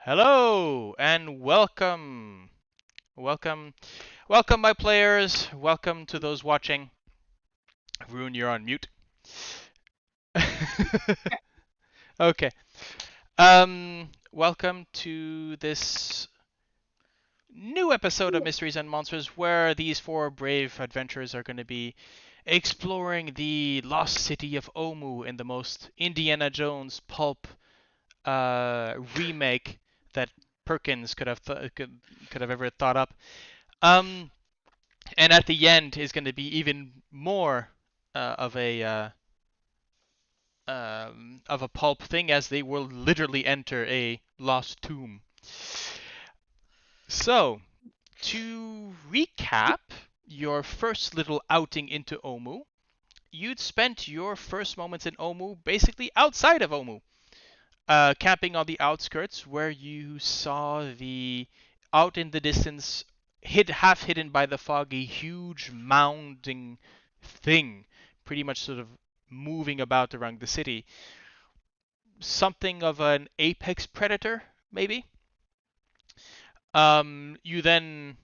Hello and welcome. Welcome. Welcome, my players. Welcome to those watching. Vroon, you're on mute. Okay. Welcome to this new episode of Mysteries and Monsters where these four brave adventurers are going to be exploring the lost city of Omu in the most Indiana Jones pulp remake that Perkins could have ever thought up. Um, and at the end is going to be even more of a pulp thing, as they will literally enter a lost tomb. So, to recap your first little outing into Omu, you'd spent your first moments in Omu basically outside of Omu, camping on the outskirts where you saw the out in the distance, half hidden by the fog, a huge mounding thing, pretty much sort of moving about around the city. Something of an apex predator, maybe. You then,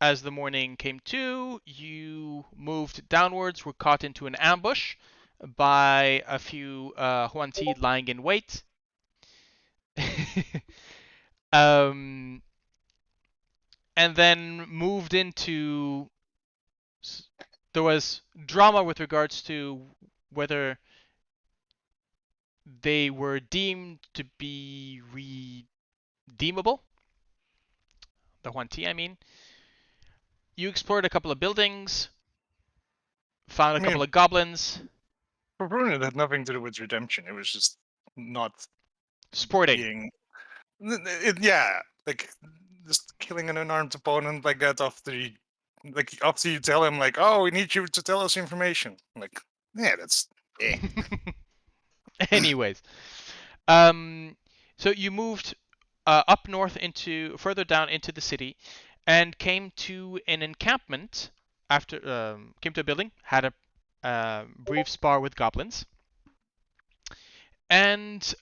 as the morning came to, you moved downwards, were caught into an ambush by a few Huanti lying in wait. um, and then moved into. There was drama with regards to whether they were deemed to be redeemable. The Huanti, I mean. You explored a couple of buildings, found a I couple mean, of goblins, for Bruno, it had nothing to do with redemption. It was just not sporting. being. Yeah, like just killing an unarmed opponent like that after you tell him like, "Oh, we need you to tell us information." Like, yeah, that's eh. Anyways, um, so you moved up north into further down into the city, and came to an encampment. After came to a building, had a brief spar with goblins, and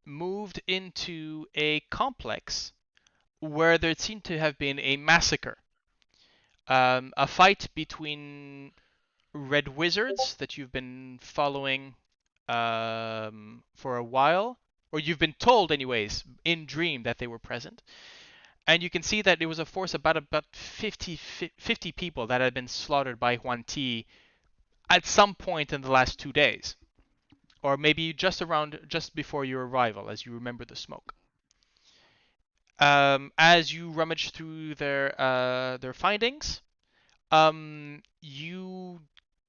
moved into a complex where there seemed to have been a massacre, a fight between red wizards that you've been following for a while, or you've been told, anyways, in dream that they were present. And you can see that it was a force about 50 people that had been slaughtered by Huan Ti at some point in the last 2 days, or maybe just before your arrival, as you remember the smoke. As you rummage through their findings, you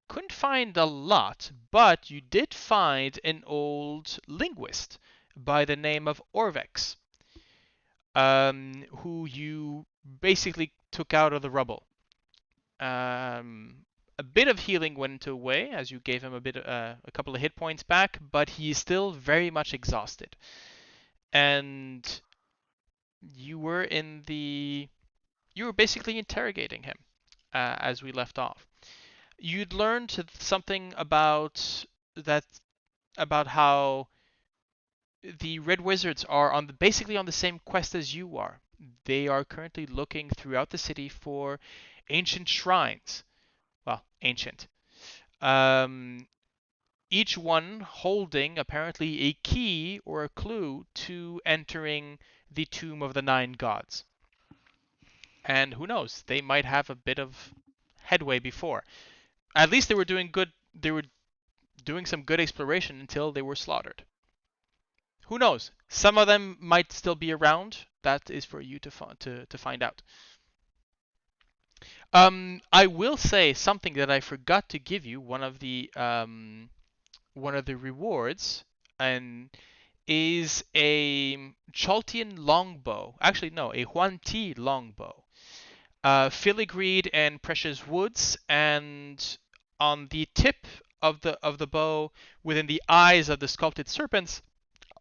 couldn't find a lot, but you did find an old linguist by the name of Orvex, who you basically took out of the rubble. A bit of healing went away as you gave him a couple of hit points back, but he's still very much exhausted. And you were in the you were basically interrogating him as we left off. You'd learned something that about how the Red Wizards are basically on the same quest as you are. They are currently looking throughout the city for ancient shrines. Well, ancient. Um, each one holding apparently a key or a clue to entering the Tomb of the Nine Gods. And who knows, they might have a bit of headway before. At least they were doing good. They were doing some good exploration until they were slaughtered. Who knows? Some of them might still be around. That is for you to find out. I will say something that I forgot to give you. One of the rewards, and is a Chaltian longbow. Actually, no, a Huan Ti longbow. Filigreed and precious woods, and on the tip of the bow, within the eyes of the sculpted serpents,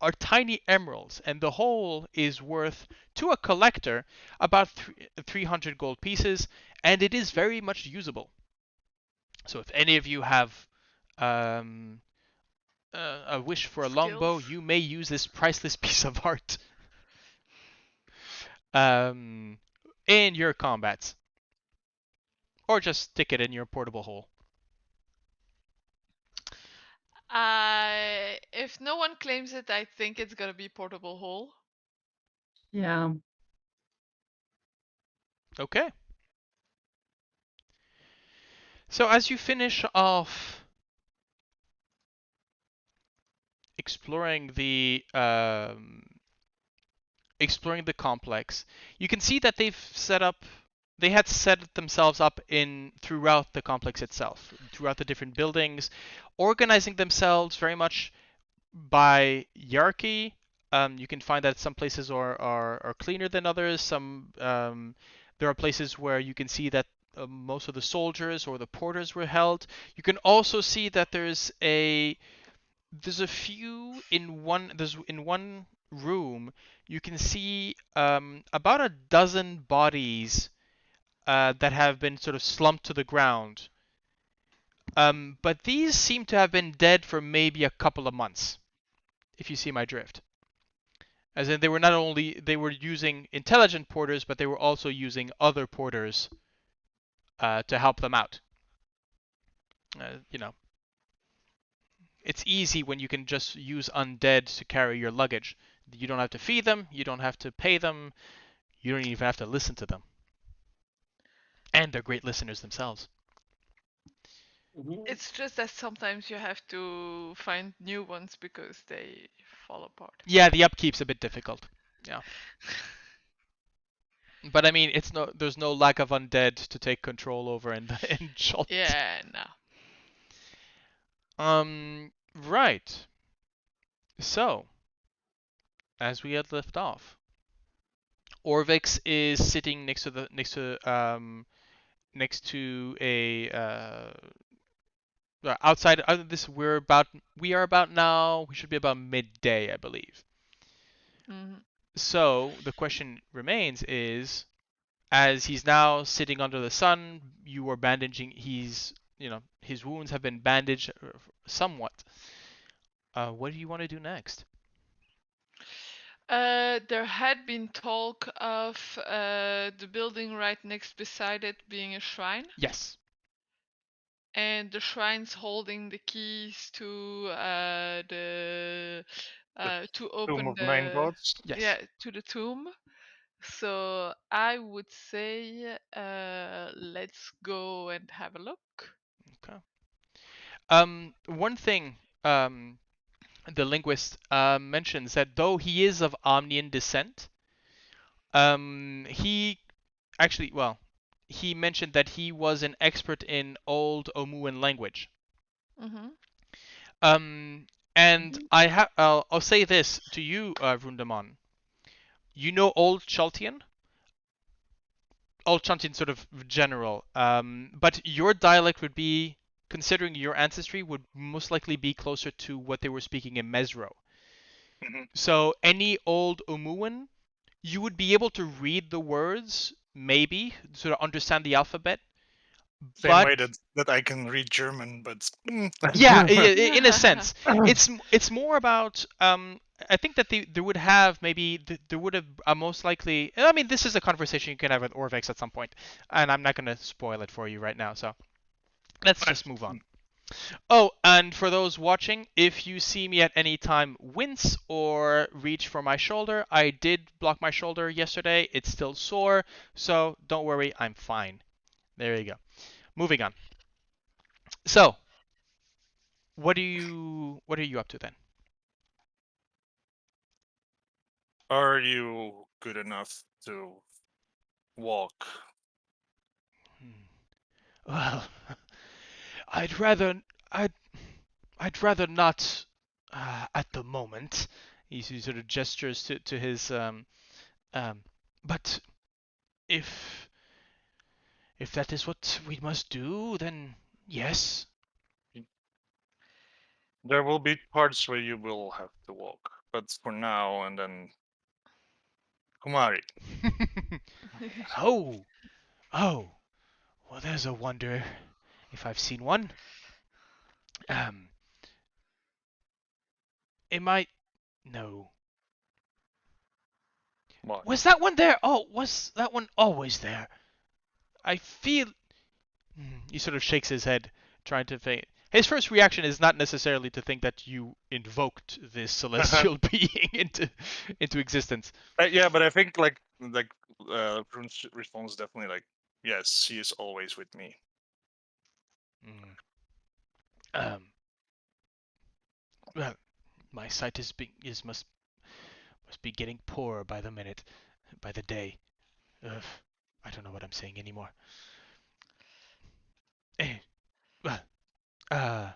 are tiny emeralds, and the whole is worth to a collector about 300 gold pieces, and it is very much usable. So if any of you have a wish for a longbow, Skills. you may use this priceless piece of art. um, in your combats, or just stick it in your portable hole. If no one claims it, I think it's gonna be portable hole. Yeah. Okay. So as you finish off exploring the complex, you can see that they had set themselves up in throughout the complex itself, throughout the different buildings, organizing themselves very much by hierarchy. You can find that some places are cleaner than others. There are places where you can see that most of the soldiers or the porters were held. You can also see that there's a few in one room. You can see about a dozen bodies that have been sort of slumped to the ground. But these seem to have been dead for maybe a couple of months, if you see my drift. As in, they were using intelligent porters, but they were also using other porters to help them out. You know, it's easy when you can just use undead to carry your luggage. You don't have to feed them, you don't have to pay them, you don't even have to listen to them. And they're great listeners themselves. It's just that sometimes you have to find new ones because they fall apart. Yeah, the upkeep's a bit difficult. Yeah. But I mean, there's no lack of undead to take control over in Jolt. Yeah, no. Right. So, as we had left off, Orvix is sitting next to a outside. This we are about now. We should be about midday, I believe. Mm-hmm. So the question remains is, as he's now sitting under the sun, you are bandaging. His wounds have been bandaged somewhat. What do you want to do next? There had been talk of the building right next beside it being a shrine, Yes. and the shrine's holding the keys to to Tomb open of Nine the Gods. Yes. to the tomb. So I would say let's go and have a look. Okay. One thing the linguist mentions that though he is of Omnian descent, he actually, well, he mentioned that he was an expert in Old Omuan language. Mm-hmm. Um, and I'll say this to you, Vroondomon. You know Old Chaltian? Old Chaltian sort of general. But your dialect would be, considering your ancestry, would most likely be closer to what they were speaking in Mesro. Mhm. So any Old Omuan, you would be able to read the words, maybe, sort of understand the alphabet, Same but way that I can read German, but yeah, in a sense, it's more about. I think that there would have maybe there would have most likely. I mean, this is a conversation you can have with Orvex at some point, and I'm not going to spoil it for you right now. So let's just move on. Oh, and for those watching, if you see me at any time wince or reach for my shoulder, I did block my shoulder yesterday. It's still sore, so don't worry, I'm fine. There you go. Moving on. So, what are you up to then? are you good enough to walk? Well, I'd rather I'd I'd rather not at the moment. He sort of gestures to his um but if if that is what we must do, then yes. There will be parts where you will have to walk, but for now, and then Kumari. Oh, oh. Well, there's a wonder if I've seen one. Um, it might. No. What? Was that one there? Oh, was that one always there? I feel. He sort of shakes his head, trying to think. His first reaction is not necessarily to think that you invoked this celestial being into existence. Yeah, but I think Vroon's response is definitely like, yes, he is always with me. Mm. Well, my sight must be getting poorer by the minute, by the day. Ugh, I don't know what I'm saying anymore. Eh, well, uh,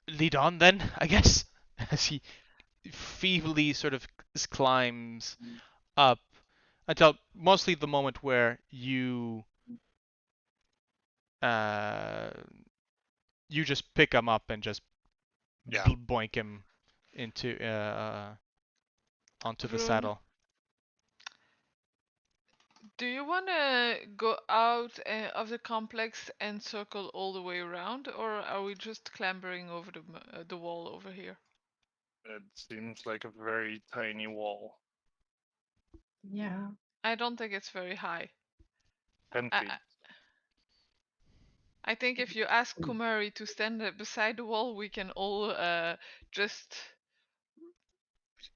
lead on then, I guess, as he feebly sort of climbs up until mostly the moment where uh, you just pick him up and just Yeah. boink him into onto the Vroon, saddle. do you want to go out of the complex and circle all the way around, or are we just clambering over the wall over here? It seems like a very tiny wall. Yeah. I don't think it's very high. 10 I, feet. I I think if you ask Kumari to stand beside the wall, we can all just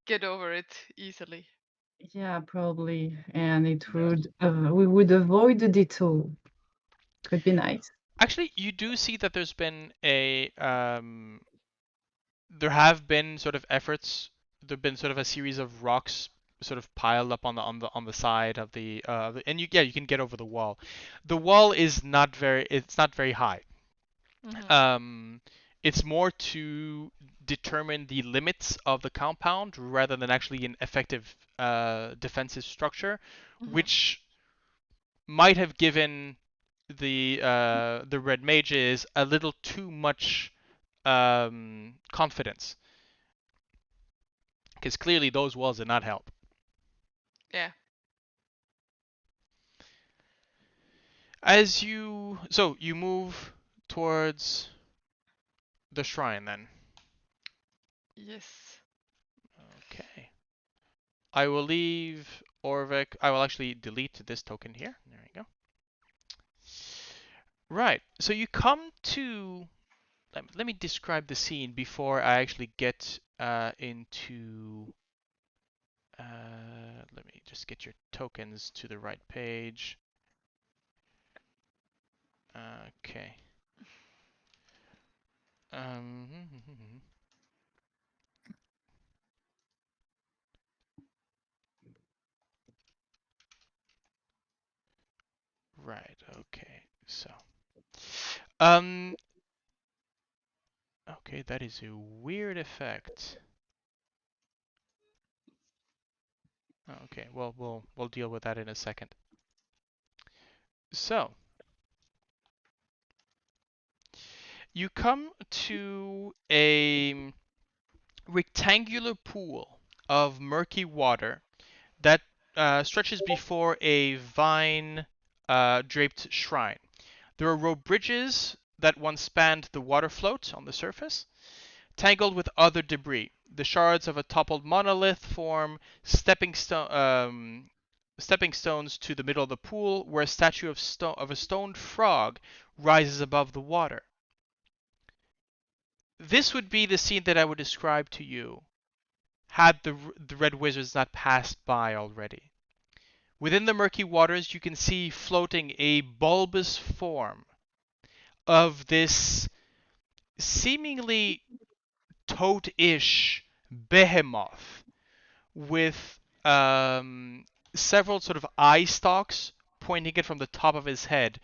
get over it easily. Yeah, probably. And it Yeah. would we would avoid the detour. Could be nice. Actually, you do see that there's been a there have been sort of efforts. There've been sort of a series of rocks sort of piled up on the side of and you can get over the wall. The wall is not very high. Mm-hmm. It's more to determine the limits of the compound rather than actually an effective defensive structure, Mm-hmm. which might have given the red mages a little too much confidence, because clearly those walls did not help. Yeah. So you move towards the shrine then. Yes. Okay. I will leave Orvik. I will actually delete this token here. There we go. Right. So you come to. Let me describe the scene before I actually get into. Let me just get your tokens to the right page. Okay. Um, right. Okay. So. Um. Okay, that is a weird effect. Okay. Well, we'll deal with that in a second. So. You come to a rectangular pool of murky water that stretches before a vine draped shrine. There are rope bridges that once spanned the water float on the surface, tangled with other debris. The shards of a toppled monolith form stepping stones to the middle of the pool, where a statue of a stone frog rises above the water. This would be the scene that I would describe to you had the Red Wizards not passed by already. Within the murky waters, you can see floating a bulbous form of this seemingly toad-ish behemoth with several sort of eye stalks pointing it from the top of his head.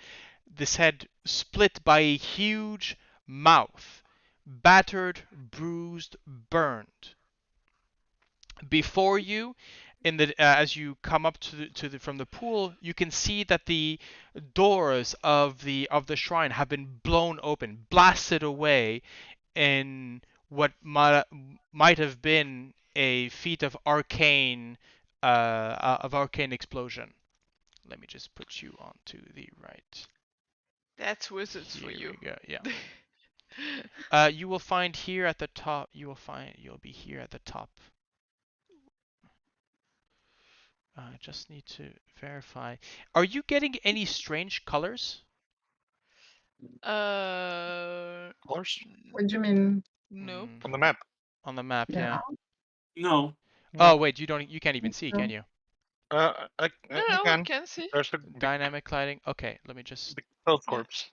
This head split by a huge mouth, battered, bruised, burned. Before you, as you come up from the pool, you can see that the doors of the shrine have been blown open, blasted away in what might have been a feat of arcane explosion. Let me just put you onto the right. That's wizards for Here you. we go. Yeah. You will find here at the top. You'll be here at the top. I just need to verify. Are you getting any strange colors? Colors What do you mean? Nope. on the map. On the map, Yeah. yeah. No. Oh wait, you can't even see, No. can you? I No, you we can. can see. There's a big, Dynamic lighting. Okay, let me just. big cloud Yeah. corpse.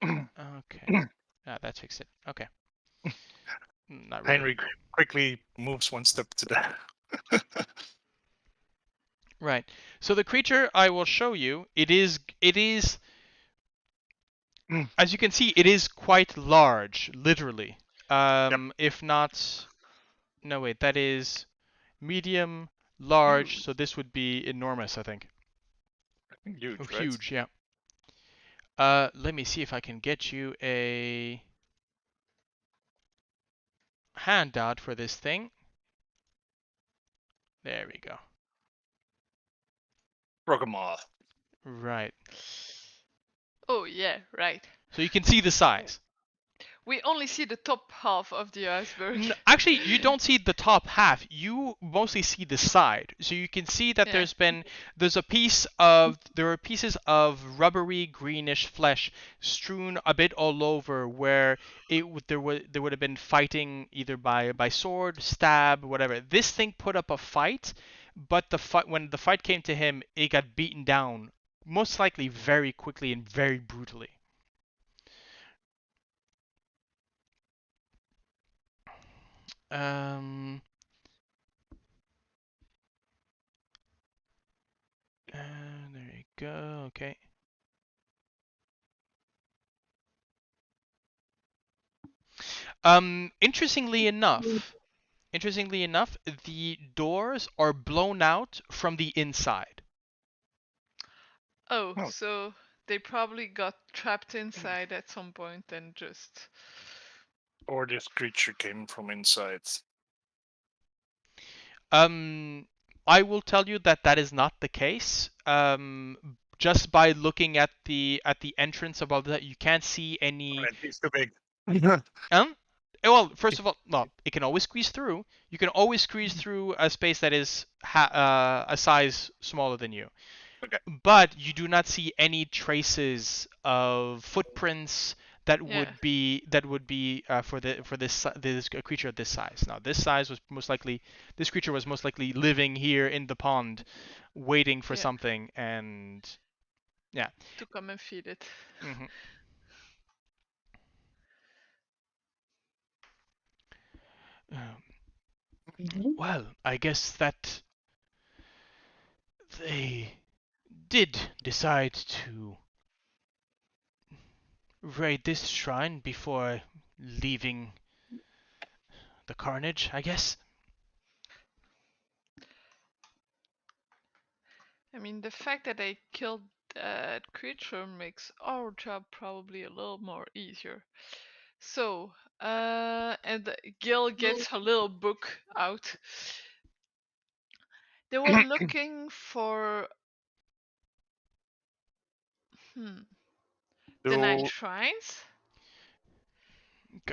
Okay. Ah, that fixed it. Okay. Not really. Heinrich quickly moves one step to the. Right. So the creature I will show you, it is as you can see, it is quite large, literally. If not, no wait, that is medium, large. So this would be enormous, I think. Huge, Oh, right? huge, yeah. Let me see if I can get you a handout for this thing. There we go. Rogamaw. Right. Oh yeah, right. So you can see the size. We only see the top half of the iceberg. Actually, you don't see the top half. You mostly see the side. So you can see that Yeah. there are pieces of rubbery greenish flesh strewn a bit all over where there would have been fighting either by sword, stab, whatever. This thing put up a fight, but when the fight came to him, it got beaten down, most likely very quickly and very brutally. Um, and there you go. Okay. Interestingly enough, the doors are blown out from the inside. Oh, Oh. so they probably got trapped inside at some point and just. Or this creature came from inside. I will tell you that that is not the case. Just by looking at the entrance above that, you can't see any. Right, he's too big. Well, first of all, no, it can always squeeze through. You can always squeeze through a space that is a size smaller than you. Okay. But you do not see any traces of footprints that Yeah. would be for this creature of this size. Now, this creature was most likely living here in the pond, waiting for Yeah. something, and yeah. To come and feed it. Mm-hmm. Well, I guess that they did decide to raid this shrine before leaving the carnage, I guess. I mean, the fact that they killed that creature makes our job probably a little more easier. So, and Gale gets her little book out. They were looking for the 9 shrines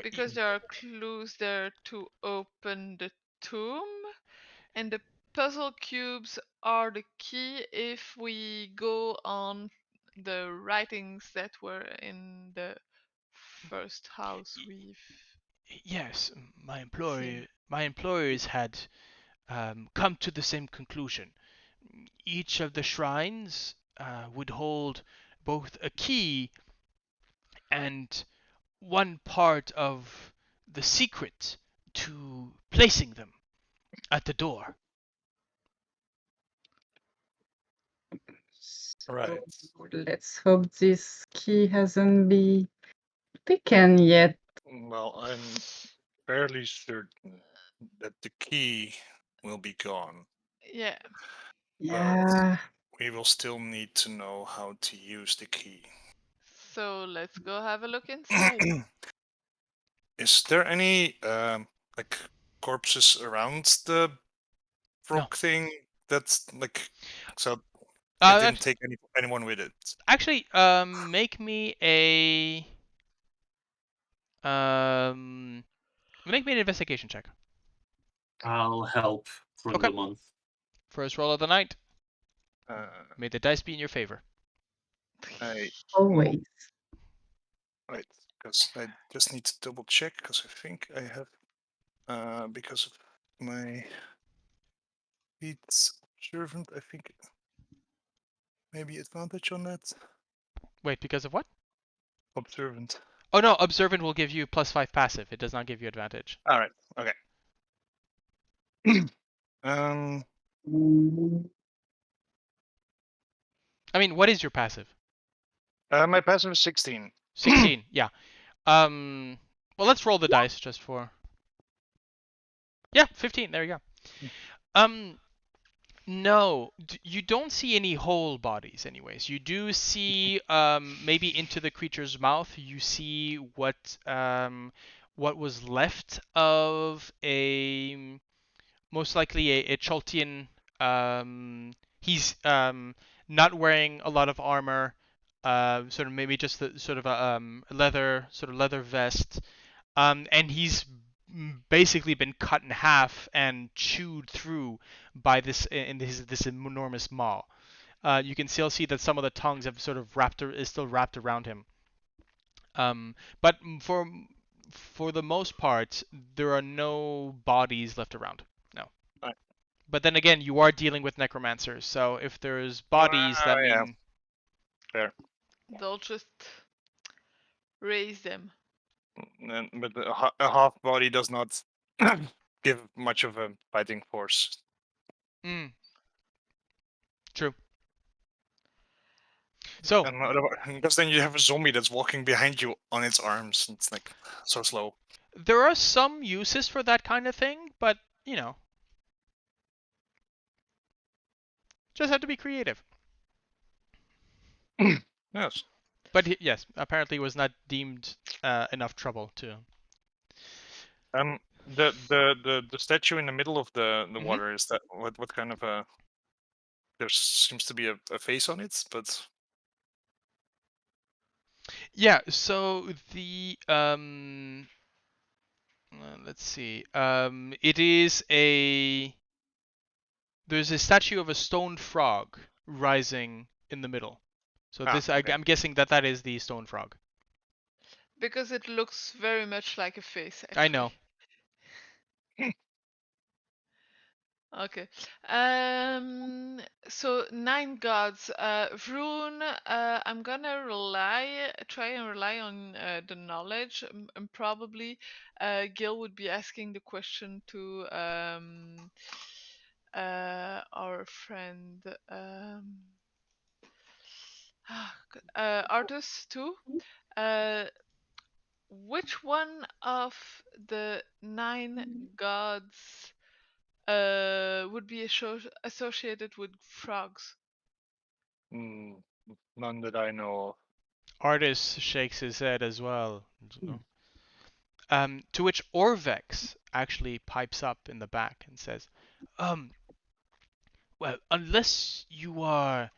because there are clues there to open the tomb, and the puzzle cubes are the key if we go on the writings that were in the first house we've Yes, seen. my employers had come to the same conclusion. Each of the shrines would hold both a key and one part of the secret to placing them at the door. Right. Let's hope this key hasn't been taken yet. Well, I'm fairly certain that the key will be gone. Yeah. Yeah. We will still need to know how to use the key. So let's go have a look inside. Is there any like corpses around the frog thing? That's like so it didn't take anyone with it. Actually, make me an investigation check. I'll help Vroondomon. First roll of the night. Uh, May the dice be in your favor. I Always. Right, because I just need to double check because I think I have because of my feats observant. I think maybe advantage on that. Wait, because of what? Observant. Oh no, observant will give you +5 passive. It does not give you advantage. All right. Okay. um. I mean, what is your passive? My passive is 16. 16. Yeah. Well, let's roll the dice just for. Yeah, 15. There you go. No, you don't see any whole bodies anyways. You do see maybe into the creature's mouth. You see what was left of a most likely a Choltian. He's not wearing a lot of armor. Sort of maybe just the sort of a leather vest. And he's basically been cut in half and chewed through by this enormous maw. You can still see that some of the tongues have sort of is still wrapped around him. But for the most part, there are no bodies left around. No. Right. But then again, you are dealing with necromancers, so if there's bodies, that Yeah. mean Fair. They'll just raise them. But a half body does not give much of a fighting force. True. So because then you have a zombie that's walking behind you on its arms. It's like so slow. there are some uses for that kind of thing, but you know, just have to be creative. Yes. But yes, apparently it was not deemed enough trouble to. The statue in the middle of the Mhm. water, is that what kind of a? There seems to be a face on it, but Yeah, so the let's see. It is there's a statue of a stone frog rising in the middle. So this okay. I'm guessing that is the stone frog. Because it looks very much like a face, actually. I know. Okay. So 9 gods. Vroon, I'm gonna try and rely on the knowledge, and probably Gil would be asking the question to our friend Artus too. Which one of the 9 gods would be associated with frogs? None that I know of. Artis shakes his head as well. To which Orvex actually pipes up in the back and says, well, unless you are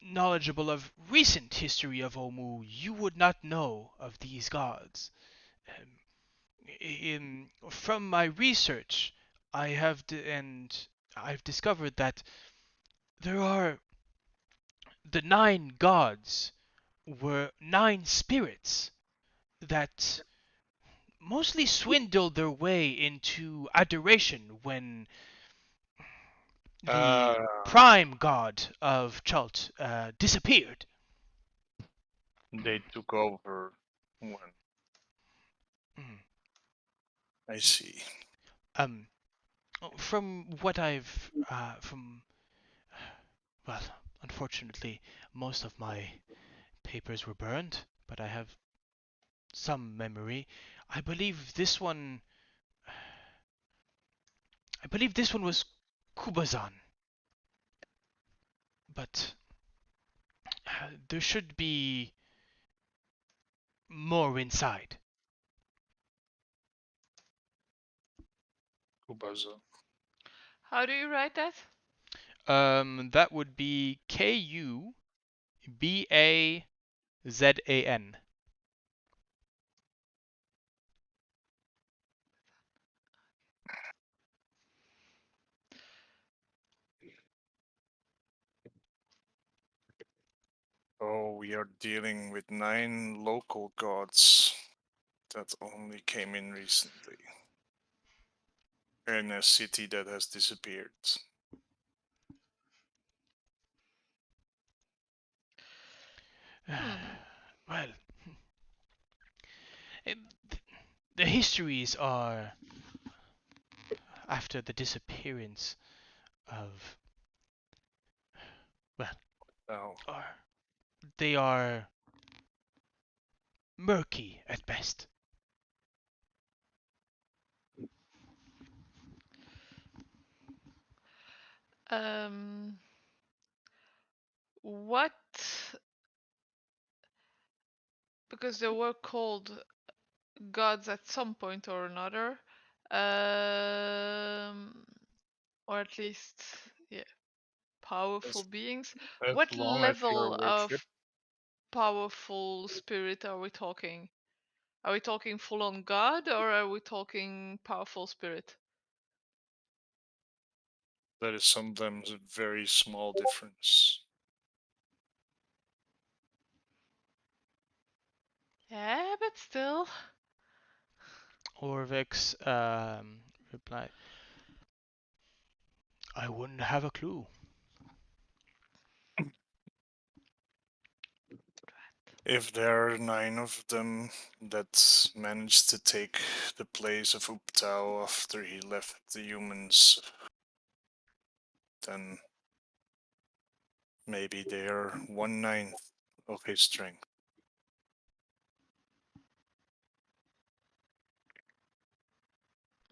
knowledgeable of recent history of Omu, you would not know of these gods. From my research, I've discovered that there are the 9 gods were 9 spirits that mostly swindled their way into adoration when the prime god of Chult disappeared. They took over when. I see. From what I've well, unfortunately, most of my papers were burned, but I have some memory. I believe this one was Kubazan. But there should be more inside. Kubaza. How do you write that? That would be Kubazan. we are dealing with 9 local gods that only came in recently. In a city that has disappeared. Well, the histories are after the disappearance of, well, they are murky at best. What? Because they were called gods at some point or another, or at least, yeah, powerful beings. What long as your level of worship, powerful spirit are we talking? Are we talking full-on god, or are we talking powerful spirit? that is sometimes a very small difference. Yeah, but still. Orvex replied, I wouldn't have a clue. If there are 9 of them that managed to take the place of Uptao after he left the humans, then maybe they are 1/9 of his strength.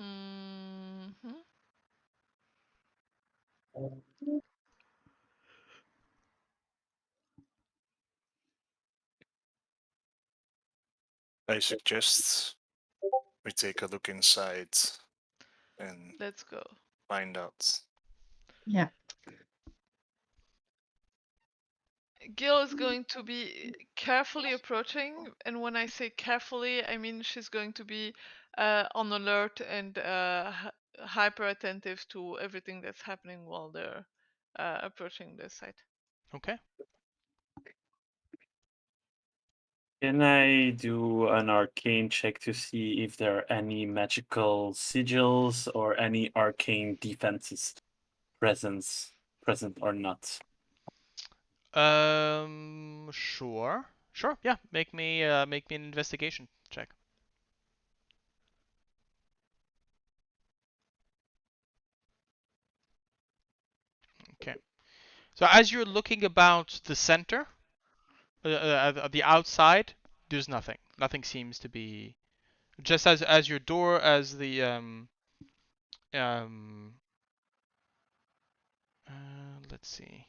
Mm-hmm. I suggest we take a look inside and Let's go. find out. Yeah. Gale is going to be carefully approaching, and when I say carefully, I mean she's going to be on alert and hyper attentive to everything that's happening while they're approaching the site. Okay. Can I do an arcane check to see if there are any magical sigils or any arcane defenses present or not? Sure. Sure. Yeah. Make me an investigation check. Okay. So as you're looking about the center, the outside, there's nothing. Nothing seems to be. Just as your door, as the um. Let's see.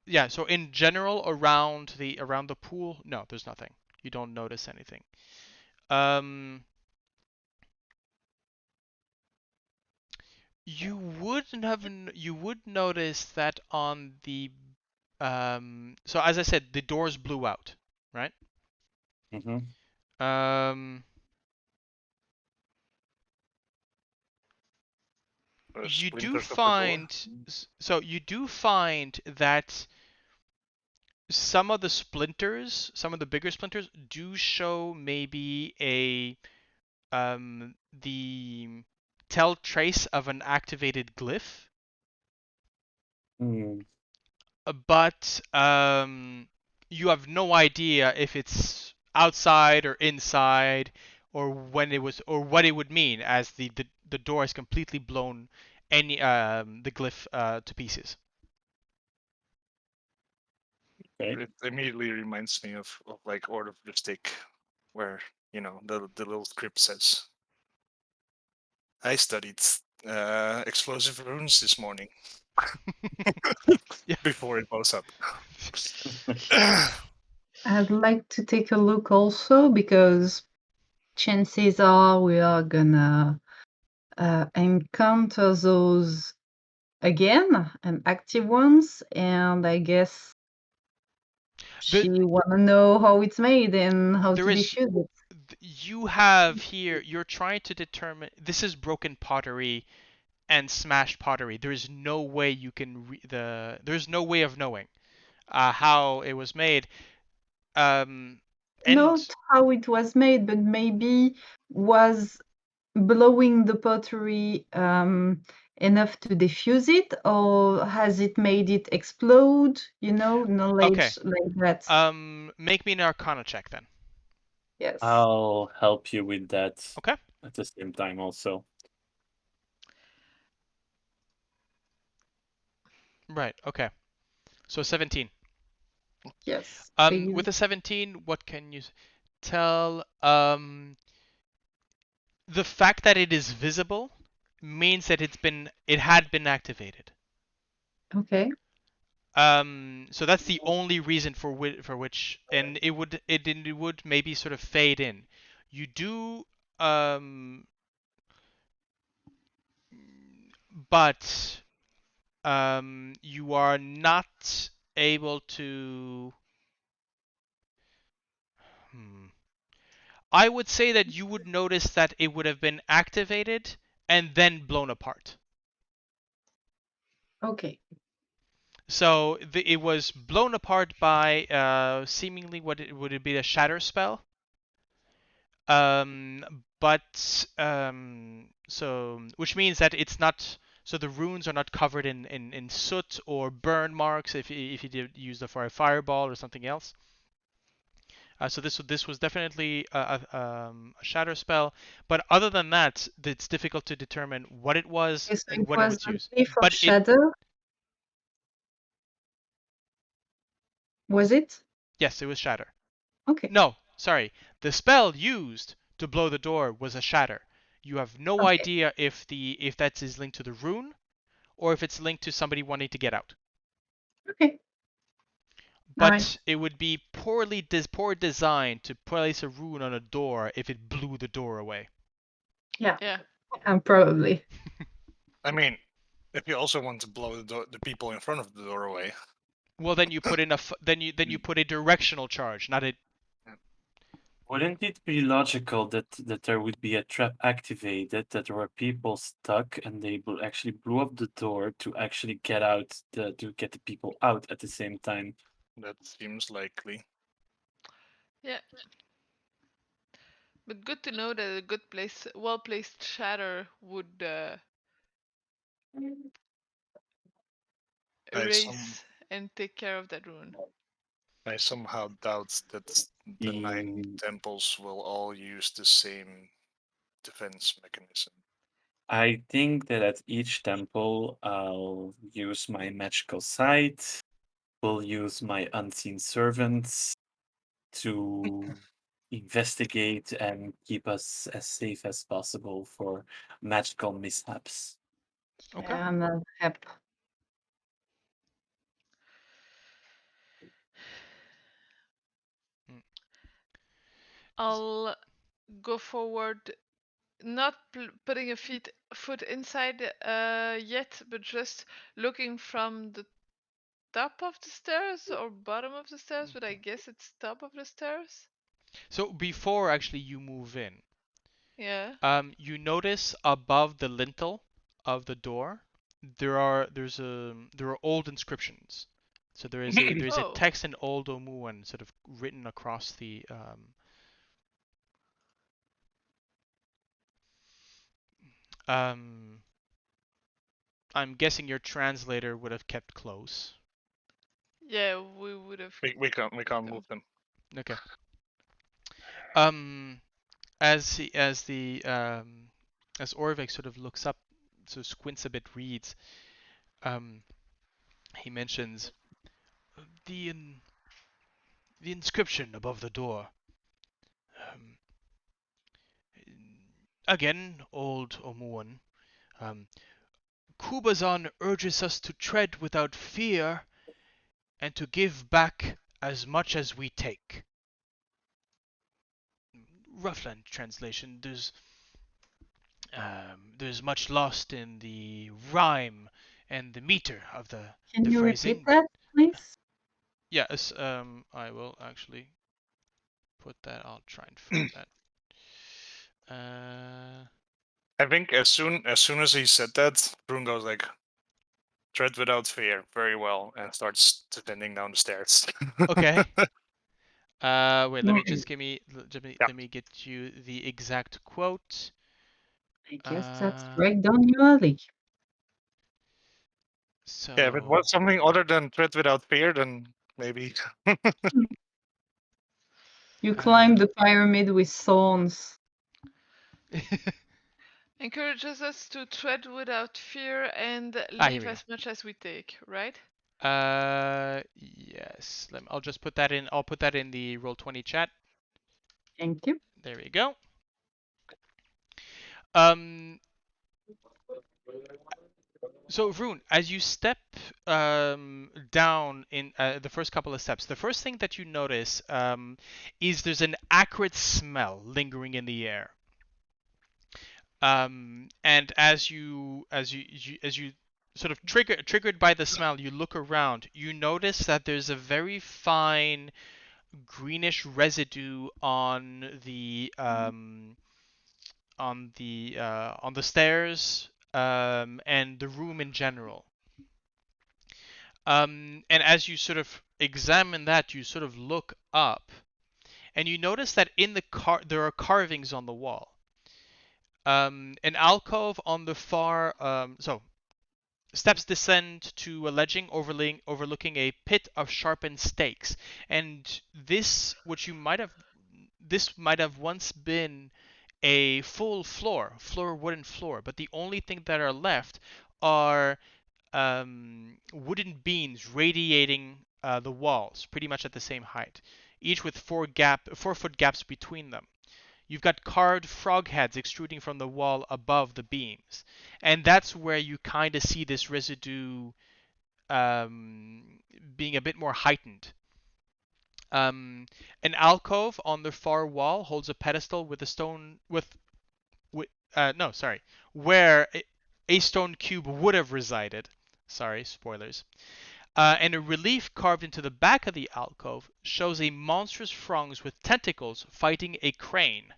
Yeah. So in general, around the pool, no, there's nothing. You don't notice anything. You would notice that on the so as I said, the doors blew out, right? Mm-hmm. You do Splinters of the door. you do find that some of the splinters, some of the bigger splinters, do show maybe the tell trace of an activated glyph. Mm. But you have no idea if it's outside or inside, or when it was, or what it would mean, as the door has completely blown any the glyph to pieces. Okay. It immediately reminds me of like Order of the Stick, where the little script says, "I studied explosive runes this morning." Yeah. Before it blows up. I'd like to take a look also, because chances are we are gonna encounter those again, and active ones, and I guess she wanna know how it's made and how to defuse it. You have here, you're trying to determine, this is broken pottery and smashed pottery. There is no way you can there's no way of knowing how it was made. And Not how it was made, but maybe was blowing the pottery enough to diffuse it, or has it made it explode? Knowledge like that. Make me an Arcana check then. Yes. I'll help you with that. Okay. At the same time, also. Right. Okay. So 17. Yes. With a 17, what can you tell? The fact that it is visible means that it had been activated. Okay. So that's the only reason for which, and it would maybe sort of fade in. You do, but you are not able to. I would say that you would notice that it would have been activated and then blown apart. Okay. So it was blown apart by seemingly would it be a shatter spell? So which means that it's not. So the runes are not covered in soot or burn marks if you did use the fireball or something else. So this was definitely a shatter spell, but other than that, it's difficult to determine what it was Okay, so and it when it was was a used. leaf of But it shadow. Was it? yes, it was shatter. Okay. No, sorry, the spell used to blow the door was a shatter. You have no Okay. idea if that is linked to the rune or if it's linked to somebody wanting to get out. Okay. But Alright. it would be poor design to place a rune on a door if it blew the door away. Yeah. Yeah. Probably. I mean, if you also want to blow the people in front of the door away. Well, then you put in then you put a directional charge, not a. Wouldn't it be logical that there would be a trap activated, that there were people stuck, and they actually blew up the door to actually get the people out at the same time? That seems likely. Yeah. But good to know that a well-placed shatter would erase and take care of that rune. I somehow doubt that the 9 temples will all use the same defense mechanism. I think that at each temple, I'll use my magical sight, will use my unseen servants to investigate and keep us as safe as possible for magical mishaps. Okay. I'm not happy. I'll go forward, not putting a foot inside yet, but just looking from the top of the stairs or bottom of the stairs, but I guess it's top of the stairs. So before actually you move in, Yeah. you notice above the lintel of the door there are old inscriptions. So there is a Oh. text in Old Omuan sort of written across the I'm guessing your translator would have kept close. Yeah, we would have. We can't move them. Okay. As Orvik sort of looks up, so squints a bit, reads. He mentions the inscription above the door. Again, old Omuan. Kubazan urges us to tread without fear and to give back as much as we take. Roughland translation. There's much lost in the rhyme and the meter of the Can you phrasing. repeat that, please? Yes, I will actually put that. I'll try and find that. I think as soon as he said that, Vroon goes like, "Tread without fear, very well," and starts descending down the stairs. Okay. Wait, let me Hmm. just let me get you the exact quote. I guess that's right down your alley. So Yeah, if it was something other than tread without fear, then maybe. You climb the pyramid with thorns. Encourages us to tread without fear and here leave we go. as much as we take, right? Yes. I'll just put that in. I'll put that in the Roll20 chat. Thank you. There we go. So Vroon, as you step down in the first couple of steps, the first thing that you notice is there's an acrid smell lingering in the air. And as you sort of triggered by the smell, you look around. You notice that there's a very fine greenish residue on the stairs and the room in general. And as you sort of examine that, you sort of look up, and you notice that in the there are carvings on the wall. An alcove on the far steps descend to a ledging overlooking a pit of sharpened stakes, and this might have once been a full wooden floor, but the only thing that are left are wooden beams radiating the walls, pretty much at the same height, each with 4-foot gaps between them. You've got carved frog heads extruding from the wall above the beams, and that's where you kind of see this residue being a bit more heightened. An alcove on the far wall holds a pedestal with a stone no, sorry, where a stone cube would have resided. Sorry, spoilers. And a relief carved into the back of the alcove shows a monstrous frongs with tentacles fighting a crane.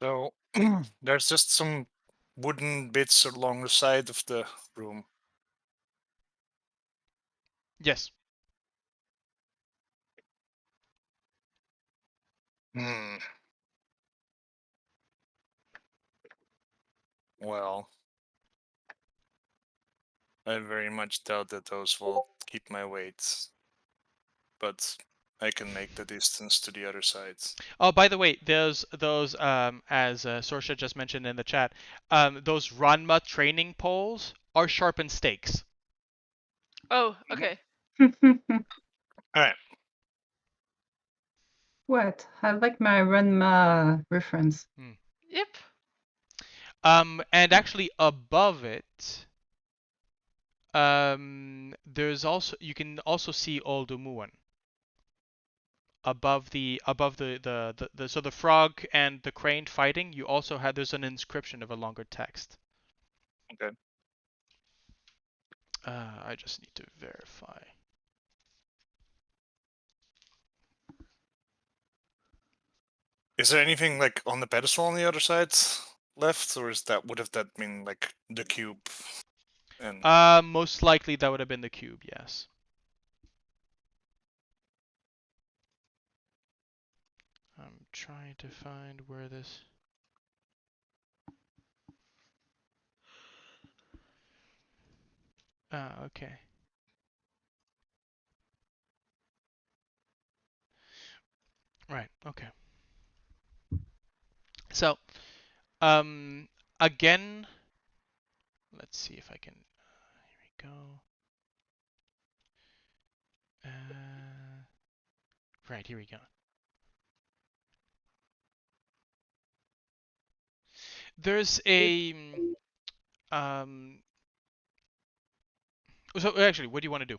So there's just some wooden bits along the side of the room. Yes. Well, I very much doubt that those will keep my weight, but I can make the distance to the other side. Oh, by the way, those as Sorsha just mentioned in the chat, those Ranma training poles are sharpened stakes. Oh, okay. All right. What? I like my Ranma reference. Yep. And actually above it, there's also you can also see Oldumuan. Above the so the frog and the crane fighting, you also had there's an inscription of a longer text. Okay. I just need to verify. Is there anything like on the pedestal on the other side left, or would have that been like the cube? And Most likely that would have been the cube, yes. I'm trying to find where this. Okay. Right. Okay. So, again, let's see if I can. Here we go. Right, here we go. There's a So actually, what do you want to do?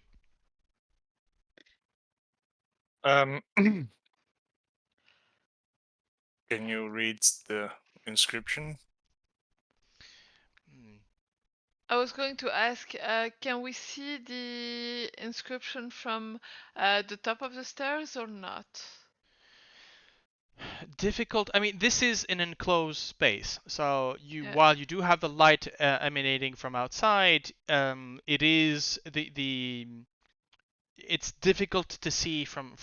Can you read the inscription? I was going to ask, can we see the inscription from the top of the stairs or not? Difficult. I mean, this is an enclosed space, so Yeah. while you do have the light emanating from outside, it is it's difficult to see from.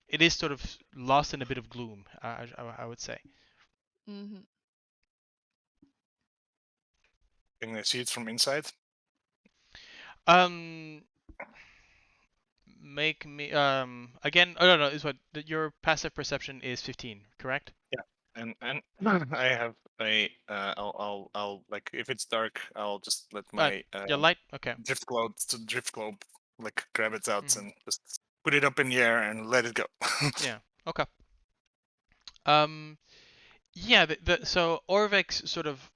It is sort of lost in a bit of gloom. I would say. Mm-hmm. Can I see it from inside? Make me again. Oh no, is what your passive perception is 15, correct? Yeah, and I have a I'll like if it's dark, I'll just let my Your light. Okay. drift globe like grab it out Mhm. and just put it up in the air and let it go. Yeah. Okay. Yeah. So Orvex sort of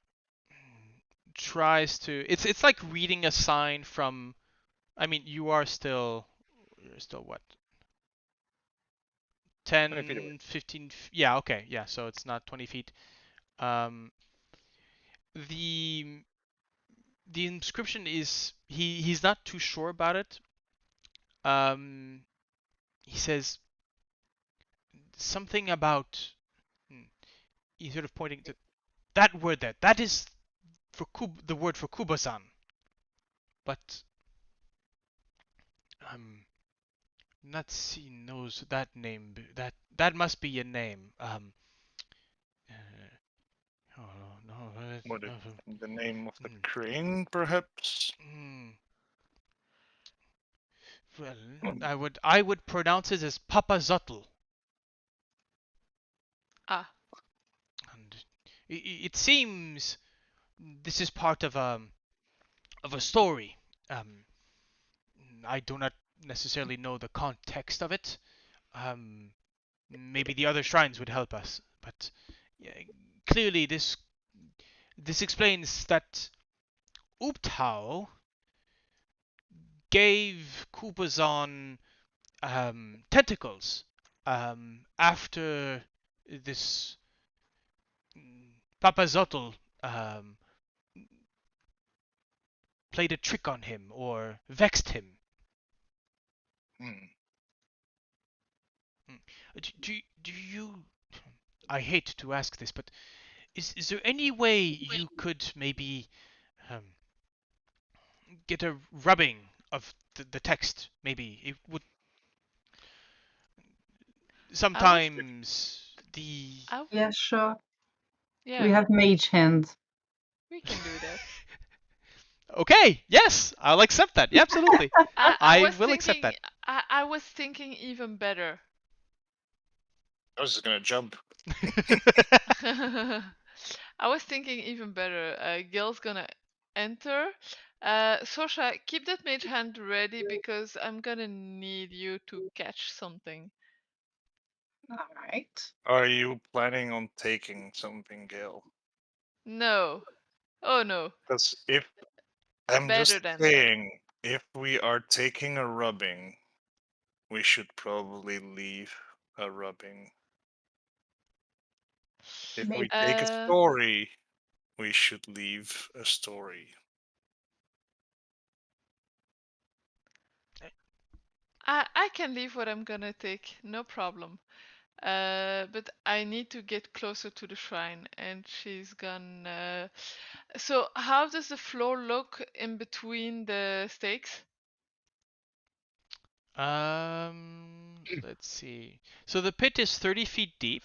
tries to. It's like reading a sign from. I mean, you're still what? 20 feet away. 10, 15. Yeah. Okay. Yeah. So it's not 20 feet. Um, the the inscription is he's not too sure about it. He says something about. He's sort of pointing to that word there. That is for the word for Kubosan. But Natsi knows that name. That must be a name. Oh no. What is the name of the crane, perhaps? Well, I would pronounce it as Papa Zutl. Ah. And it seems this is part of a story. I do not necessarily know the context of it. Maybe the other shrines would help us, but yeah, clearly this explains that Uptao gave Kupazon tentacles after this Papazotl um, played a trick on him or vexed him. Do you? I hate to ask this, but is there any way you could maybe um, get a rubbing of the text? Maybe it would. Sometimes the. Yeah, sure. Yeah. We have mage hand. We can do that. Okay, yes, I'll accept that. Yeah, absolutely. I will accept that. I was thinking even better. I was just gonna jump. I was thinking even better. Gale's gonna enter. Sorsha, keep that mage hand ready because I'm gonna need you to catch something. All right. Are you planning on taking something, Gale? No. Oh no. Because if I'm Better just than saying, if we are taking a rubbing, we should probably leave a rubbing. If we take a story, we should leave a story. I can leave what I'm gonna take, no problem. But I need to get closer to the shrine, and she's gonna. So, how does the floor look in between the stakes? Let's see. So the pit is 30 feet deep.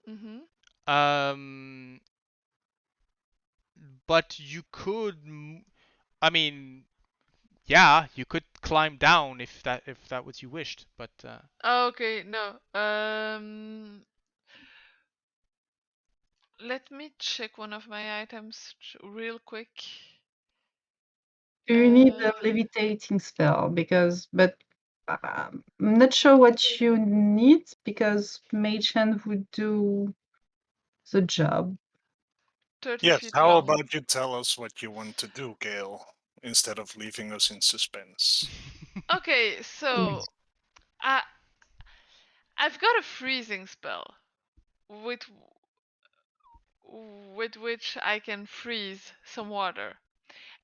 Mm-hmm. But you could. I mean, yeah, you could climb down if that was you wished, but. Okay, no. Let me check one of my items real quick. Do you need a levitating spell? But I'm not sure what you need because Mage Hand would do the job. 30 Yes, feet how long. about you tell us what you want to do, Gale, instead of leaving us in suspense? Okay, so I've got a freezing spell with which I can freeze some water.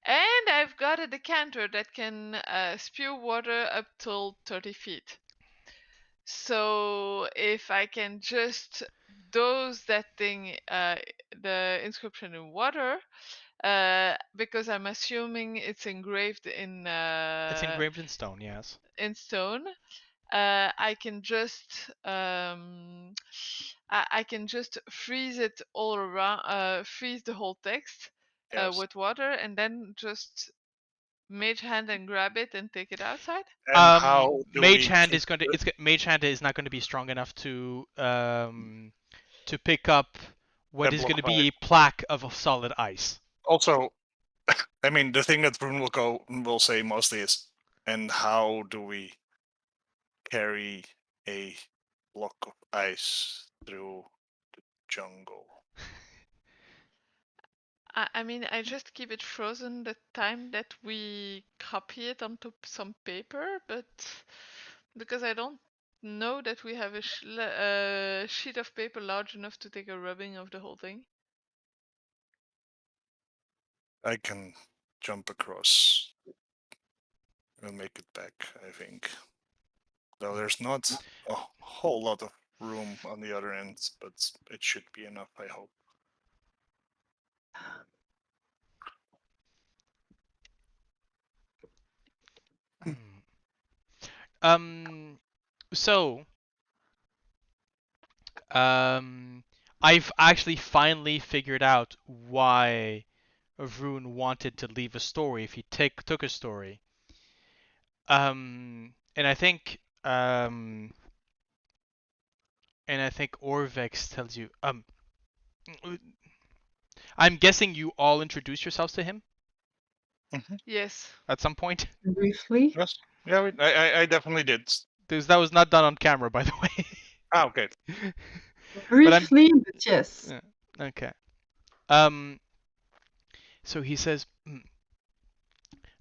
And I've got a decanter that can spew water up till 30 feet. So if I can just dose that thing, the inscription in water, because I'm assuming it's engraved in. It's engraved in stone, yes. In stone. I can just I can just freeze it all around, freeze the whole text Yes. with water, and then just mage hand and grab it and take it outside. And how do Mage we hand keep is going to the- Mage hand is not going to be strong enough to pick up what A is block going to of be ice. a plaque of solid ice. Also, I mean, the thing that Vroon will say mostly is, and how do we carry a block of ice through the jungle? I mean, I just keep it frozen the time that we copy it onto some paper, but because I don't know that we have a sheet of paper large enough to take a rubbing of the whole thing. I can jump across. We'll make it back, I think. Though there's not a whole lot of room on the other end, but it should be enough, I hope. So, I've actually finally figured out why Vroon wanted to leave a story if he took a story. And I think Orvex tells you. I'm guessing you all introduced yourselves to him Yes. at some point. Briefly. Yes. Yeah, I definitely did. Because that was not done on camera, by the way. Ah, okay. Briefly, but yes. Yeah, okay. So he says,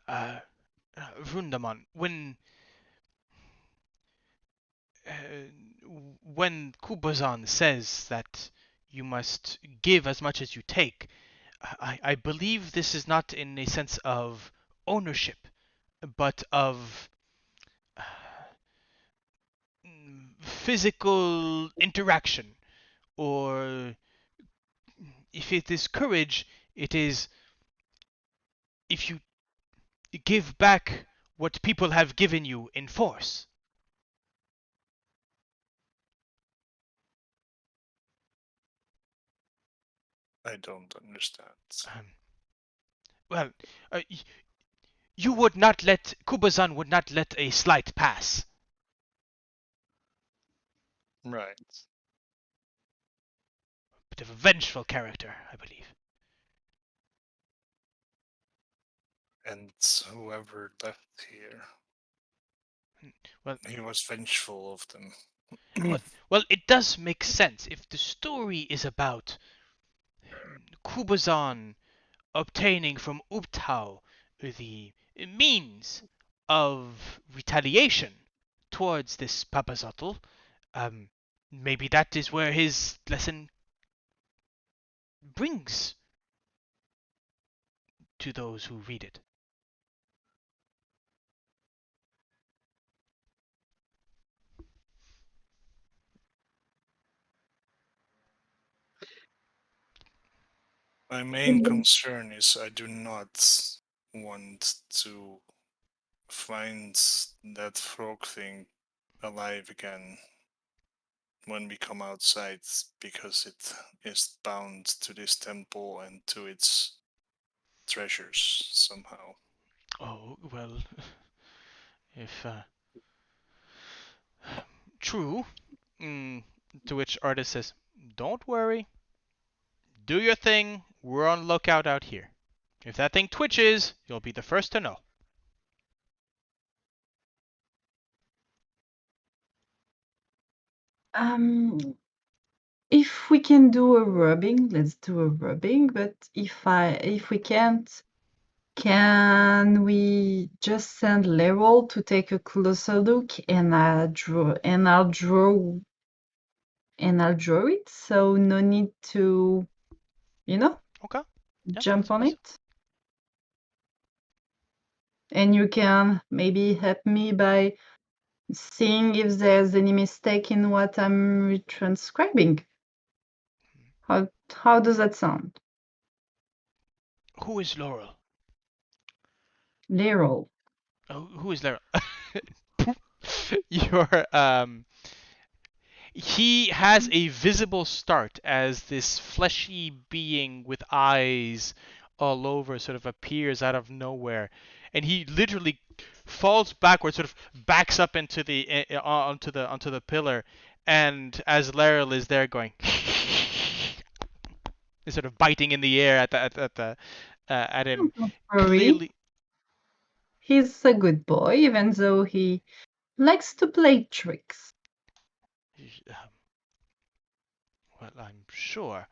Vroondomon, when Kubazan says that you must give as much as you take, I believe this is not in a sense of ownership, but of physical interaction, or if it is courage, it is if you give back what people have given you in force. I don't understand. Well, you would not let Kubazan would not let a slight pass. Right. Bit of a vengeful character, I believe. And whoever left here, Well, he was vengeful of them. well, it does make sense if the story is about Kubazan obtaining from Ubtao the means of retaliation towards this Papazotl. Maybe that is where his lesson brings to those who read it. My main concern is I do not want to find that frog thing alive again when we come outside, because it is bound to this temple and to its treasures somehow. Oh, well, if true. To which Artis says, "Don't worry. Do your thing. We're on lookout out here. If that thing twitches, you'll be the first to know." If we can do a rubbing, let's do a rubbing. But if we can't, can we just send Leroy to take a closer look, and I'll draw it. So no need to, Okay. Yeah, jump on it. And you can maybe help me by seeing if there's any mistake in what I'm retranscribing. How does that sound? Who is Laurel? Laurel. Oh, who is Laurel? You're he has a visible start as this fleshy being with eyes all over sort of appears out of nowhere, and he literally falls backwards, sort of backs up into the onto the pillar, and as Laurel is there going is sort of biting in the air at him. Don't worry. Clearly, He's a good boy, even though he likes to play tricks. well, I'm sure.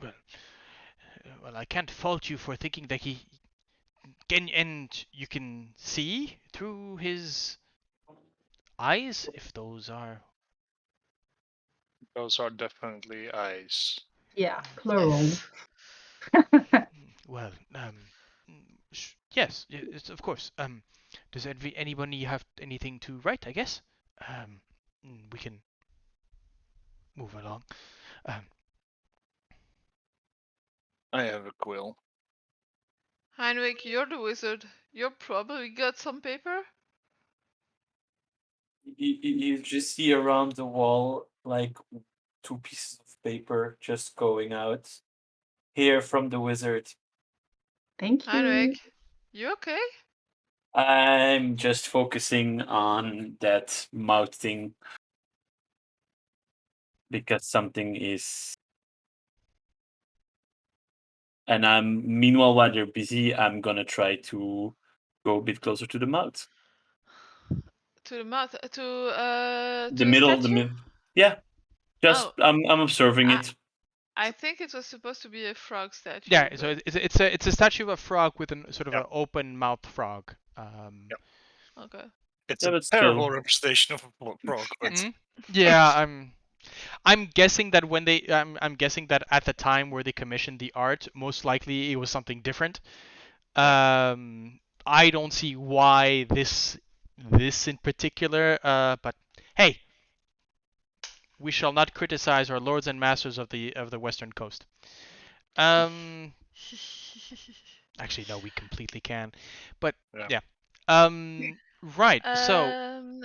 Well, well, I can't fault you for thinking that he can, and you can see through his eyes, if those are. Those are definitely eyes. Yeah, plural. Well, yes, yes, of course. Does anybody have anything to write? I guess. We can move along. I have a quill. Heinrich, you're the wizard. You probably got some paper? You just see around the wall like 2 pieces of paper just going out. Here from the wizard. Thank you. Heinrich, you okay? I'm just focusing on that mouth thing because something is. And meanwhile, while they're busy, I'm gonna try to go a bit closer to the mouth. To the mouth, to The middle, statue? yeah. Just I'm observing it. I think it was supposed to be a frog statue. Yeah, but... so it's a statue of a frog with a sort of an open mouth frog. Okay. It's Yeah, a but still. terrible representation of a frog, but Yeah, I'm guessing that when they I'm guessing that at the time where they commissioned the art, most likely it was something different. I don't see why this in particular, but hey, we shall not criticize our lords and masters of the Western Coast. Actually, no, we completely can. But yeah. Right. So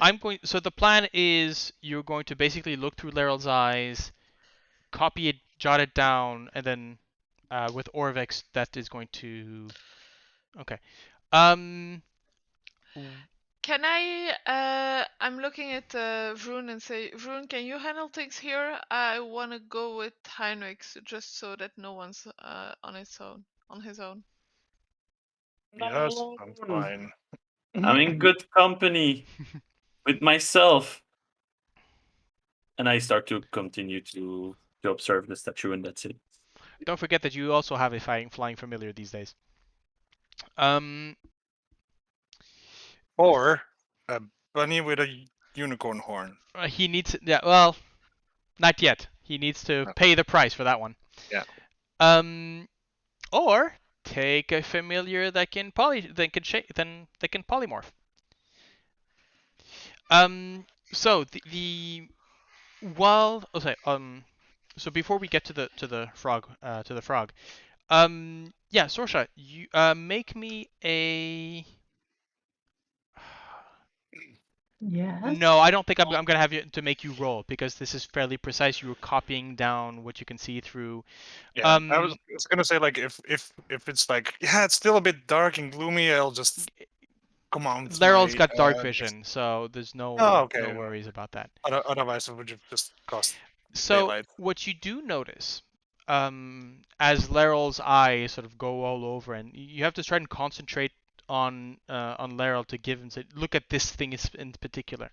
I'm going. So the plan is you're going to basically look through Leryl's eyes, copy it, jot it down, and then with Orvex that is going to. Okay. Can I'm looking at Vroon and say, Vroon, can you handle things here? I want to go with Heinrich just so that no one's on his own. Yes, I'm fine. I'm in good company with myself. And I start to continue to observe the statue, and that's it. Don't forget that you also have a flying familiar these days. Or a bunny with a unicorn horn. He needs. Yeah. Well, not yet. He needs to pay the price for that one. Yeah. Or take a familiar that can polymorph. So so before we get to the frog, yeah, Sorsha, you make me a. Yes. No, I don't think I'm gonna have you to make you roll because this is fairly precise. You were copying down what you can see through. Yeah, I was gonna say like if it's like it's still a bit dark and gloomy, I'll just come on. Leryl's got dark vision, so there's no worries about that. Otherwise, it would just cost So daylight. what you do notice, as Leryl's eyes sort of go all over, and you have to try and concentrate on Laryl to give him say, look at this thing in particular.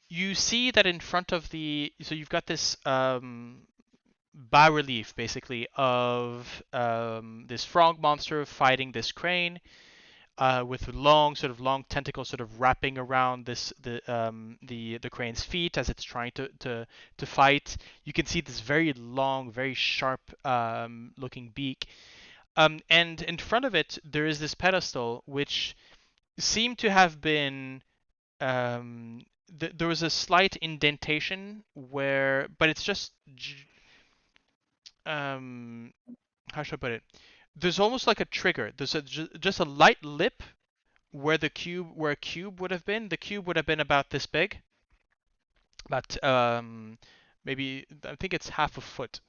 You see that in front of so you've got this bas relief basically of this frog monster fighting this crane. With long tentacles sort of wrapping around the crane's feet as it's trying to fight. You can see this very long, very sharp looking beak. And in front of it there is this pedestal which seem to have been there was a slight indentation where, but it's just how should I put it? There's almost like a trigger. There's just a light lip where a cube would have been. The cube would have been about this big, about maybe I think it's half a foot.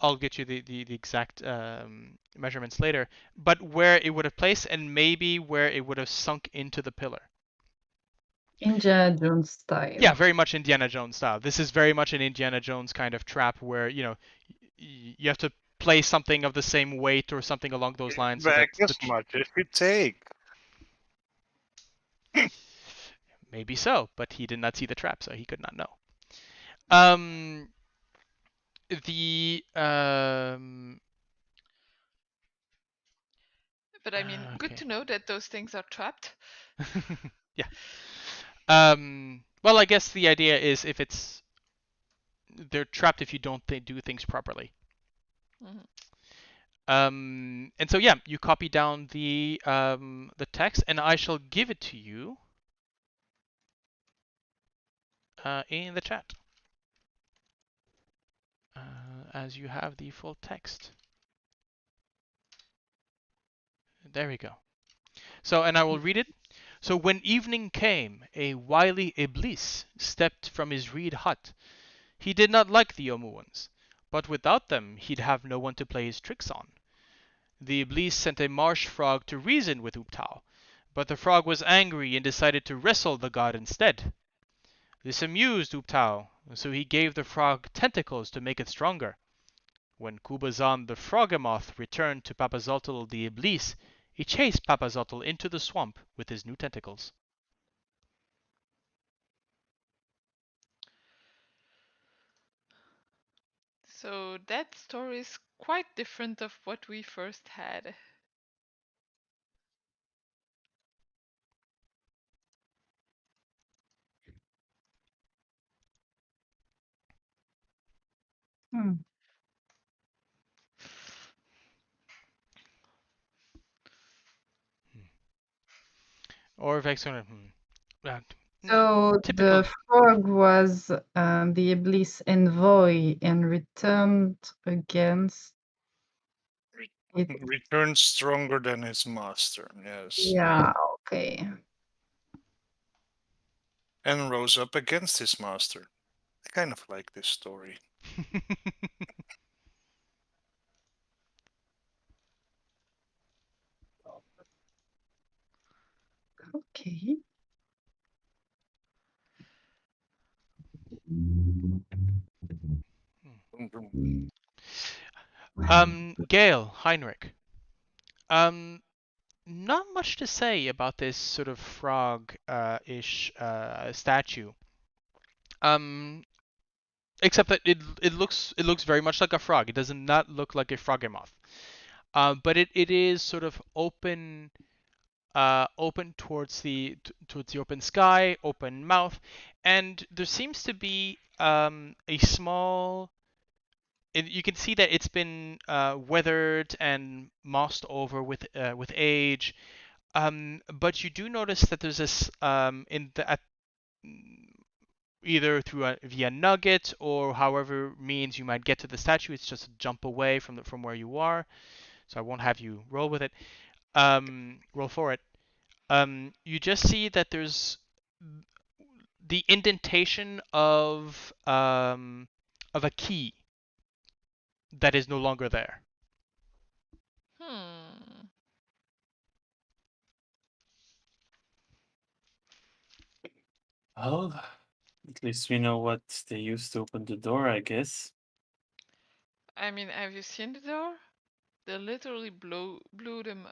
I'll get you the exact measurements later, but where it would have placed and maybe where it would have sunk into the pillar. Indiana Jones style. Yeah, very much Indiana Jones style. This is very much an Indiana Jones kind of trap where, you have to place something of the same weight or something along those lines. So Back that as much as you take. maybe so, but he did not see the trap, so he could not know. But I mean, good to know that those things are trapped. Yeah. Well, I guess the idea is if they're trapped if you don't do things properly. Mhm. And so yeah, you copy down the text, and I shall give it to you in the chat as you have the full text. There we go. So, and I will read it. So when evening came, a wily Iblis stepped from his reed hut. He did not like the Omuans, but without them he'd have no one to play his tricks on. The Iblis sent a marsh frog to reason with Uptao, but the frog was angry and decided to wrestle the god instead. This amused Uptao, so he gave the frog tentacles to make it stronger. When Kubazan the Frogamoth returned to Papazotl the Iblis, he chased Papazotl into the swamp with his new tentacles. So that story is quite different of what we first had. Or Vexon. So Typical. the frog was the Iblis envoy and returned against it. Returned stronger than his master, yes. Yeah, okay. And rose up against his master. I kind of like this story. Okay. Gale, Heinrich. Not much to say about this sort of frog-ish statue. Except that it looks very much like a frog. It does not look like a frogemoth. But it is sort of open towards the open sky, open mouth, and there seems to be a small. You can see that it's been weathered and mossed over with age. But you do notice that there's this either via nugget or however means you might get to the statue. It's just a jump away from where you are. So I won't have you roll with it. Roll for it. You just see that there's the indentation of a key that is no longer there. Well, at least we know what they used to open the door, I guess. I mean, have you seen the door? They literally blew them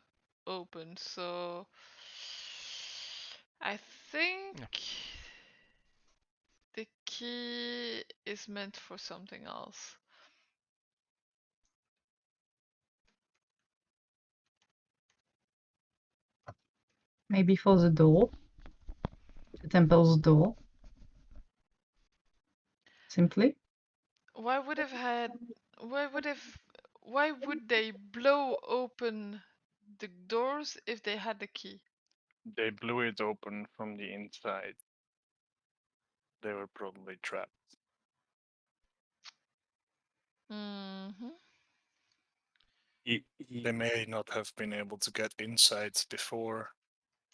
open, so I think the key is meant for something else. Maybe for the door. The temple's door. Simply. Why would why would they blow open the doors if they had the key? They blew it open from the inside. They were probably trapped. Mm-hmm. They may not have been able to get inside before,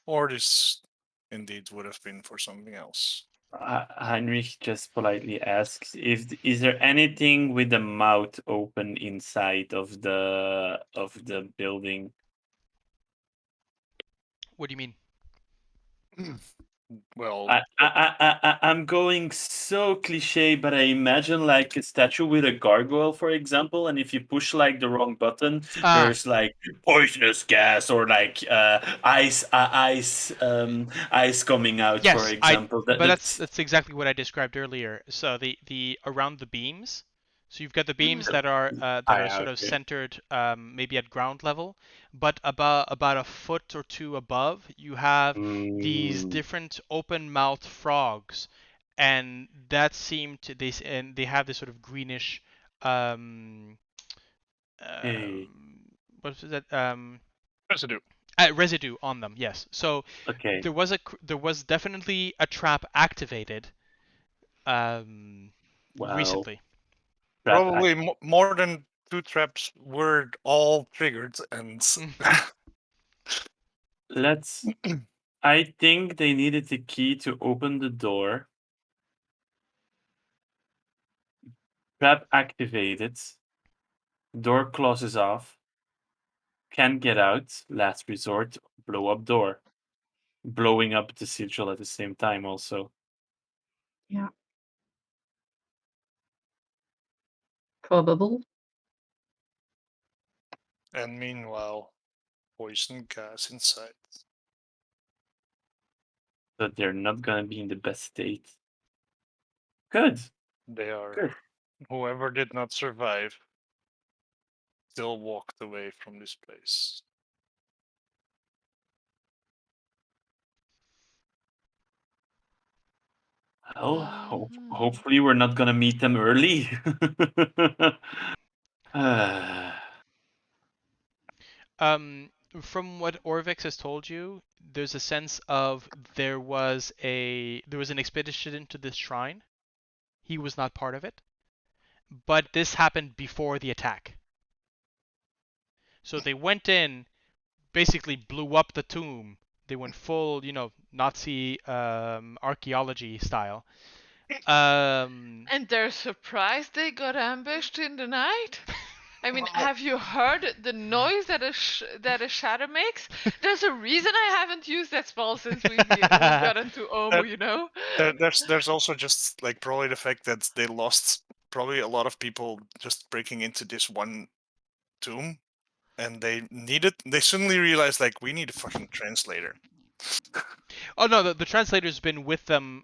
or this indeed would have been for something else. Heinrich just politely asks, is there anything with the mouth open inside of the building? What do you mean? Well, I'm going so cliche, but I imagine like a statue with a gargoyle, for example, and if you push like the wrong button, there's like poisonous gas or like ice coming out, for yes, example. but that's exactly what I described earlier. So the around the beams. So you've got the beams that are sort of okay. centered, maybe at ground level, but about a foot or two above, you have these different open-mouthed frogs, and that seemed to and they have this sort of greenish, Hey. what was that? residue. Residue on them. Yes. So Okay. there was definitely a trap activated Wow. recently. Probably more than 2 traps were all triggered, and Let's. I think they needed the key to open the door. Trap activated. Door closes off. Can't get out. Last resort. Blow up door. Blowing up the sigil at the same time, also. Yeah. Probable. and meanwhile, poison gas inside. But they're not gonna be in the best state. Good. They are. Good. Whoever did not survive still walked away from this place. Well, Mhm. hopefully we're not gonna meet them early. From what Orvex has told you, there's a sense of there was an expedition into this shrine. He was not part of it, but this happened before the attack. So they went in, basically blew up the tomb. They went full, Nazi archaeology style. And they're surprised they got ambushed in the night? I mean, have you heard the noise that a shadow makes? There's a reason I haven't used that spell since we've gotten to Omu, you know? There's also just like probably the fact that they lost probably a lot of people just breaking into this one tomb, and they suddenly realized like we need a fucking translator. Oh no, the translator's been with them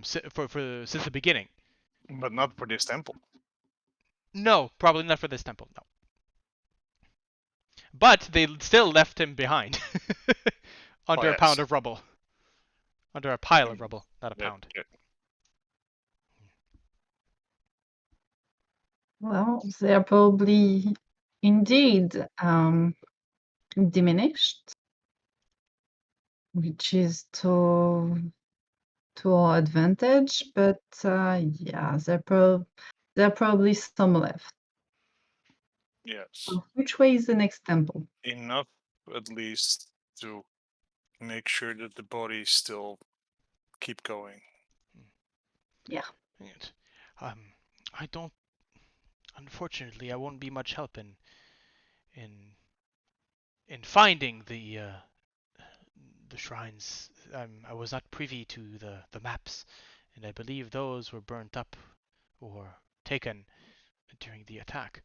since the beginning. But not for this temple. No, probably not for this temple. No, but they still left him behind under a pound of rubble, under a pile of rubble, not a pound. Yeah. Well, they're probably indeed diminished, which is to our advantage. But yeah, there are probably some left. Yes. So which way is the next temple? Enough, at least, to make sure that the bodies still keep going. Yeah. I don't. Unfortunately, I won't be much help in finding the shrines. I was not privy to the maps, and I believe those were burnt up or taken during the attack.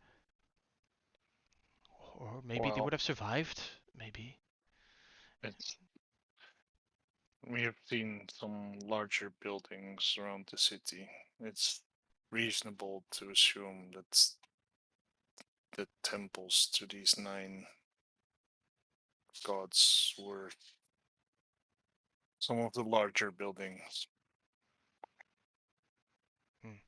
Or maybe they would have survived. Maybe. We have seen some larger buildings around the city. It's reasonable to assume that the temples to these 9 gods were some of the larger buildings. Mm.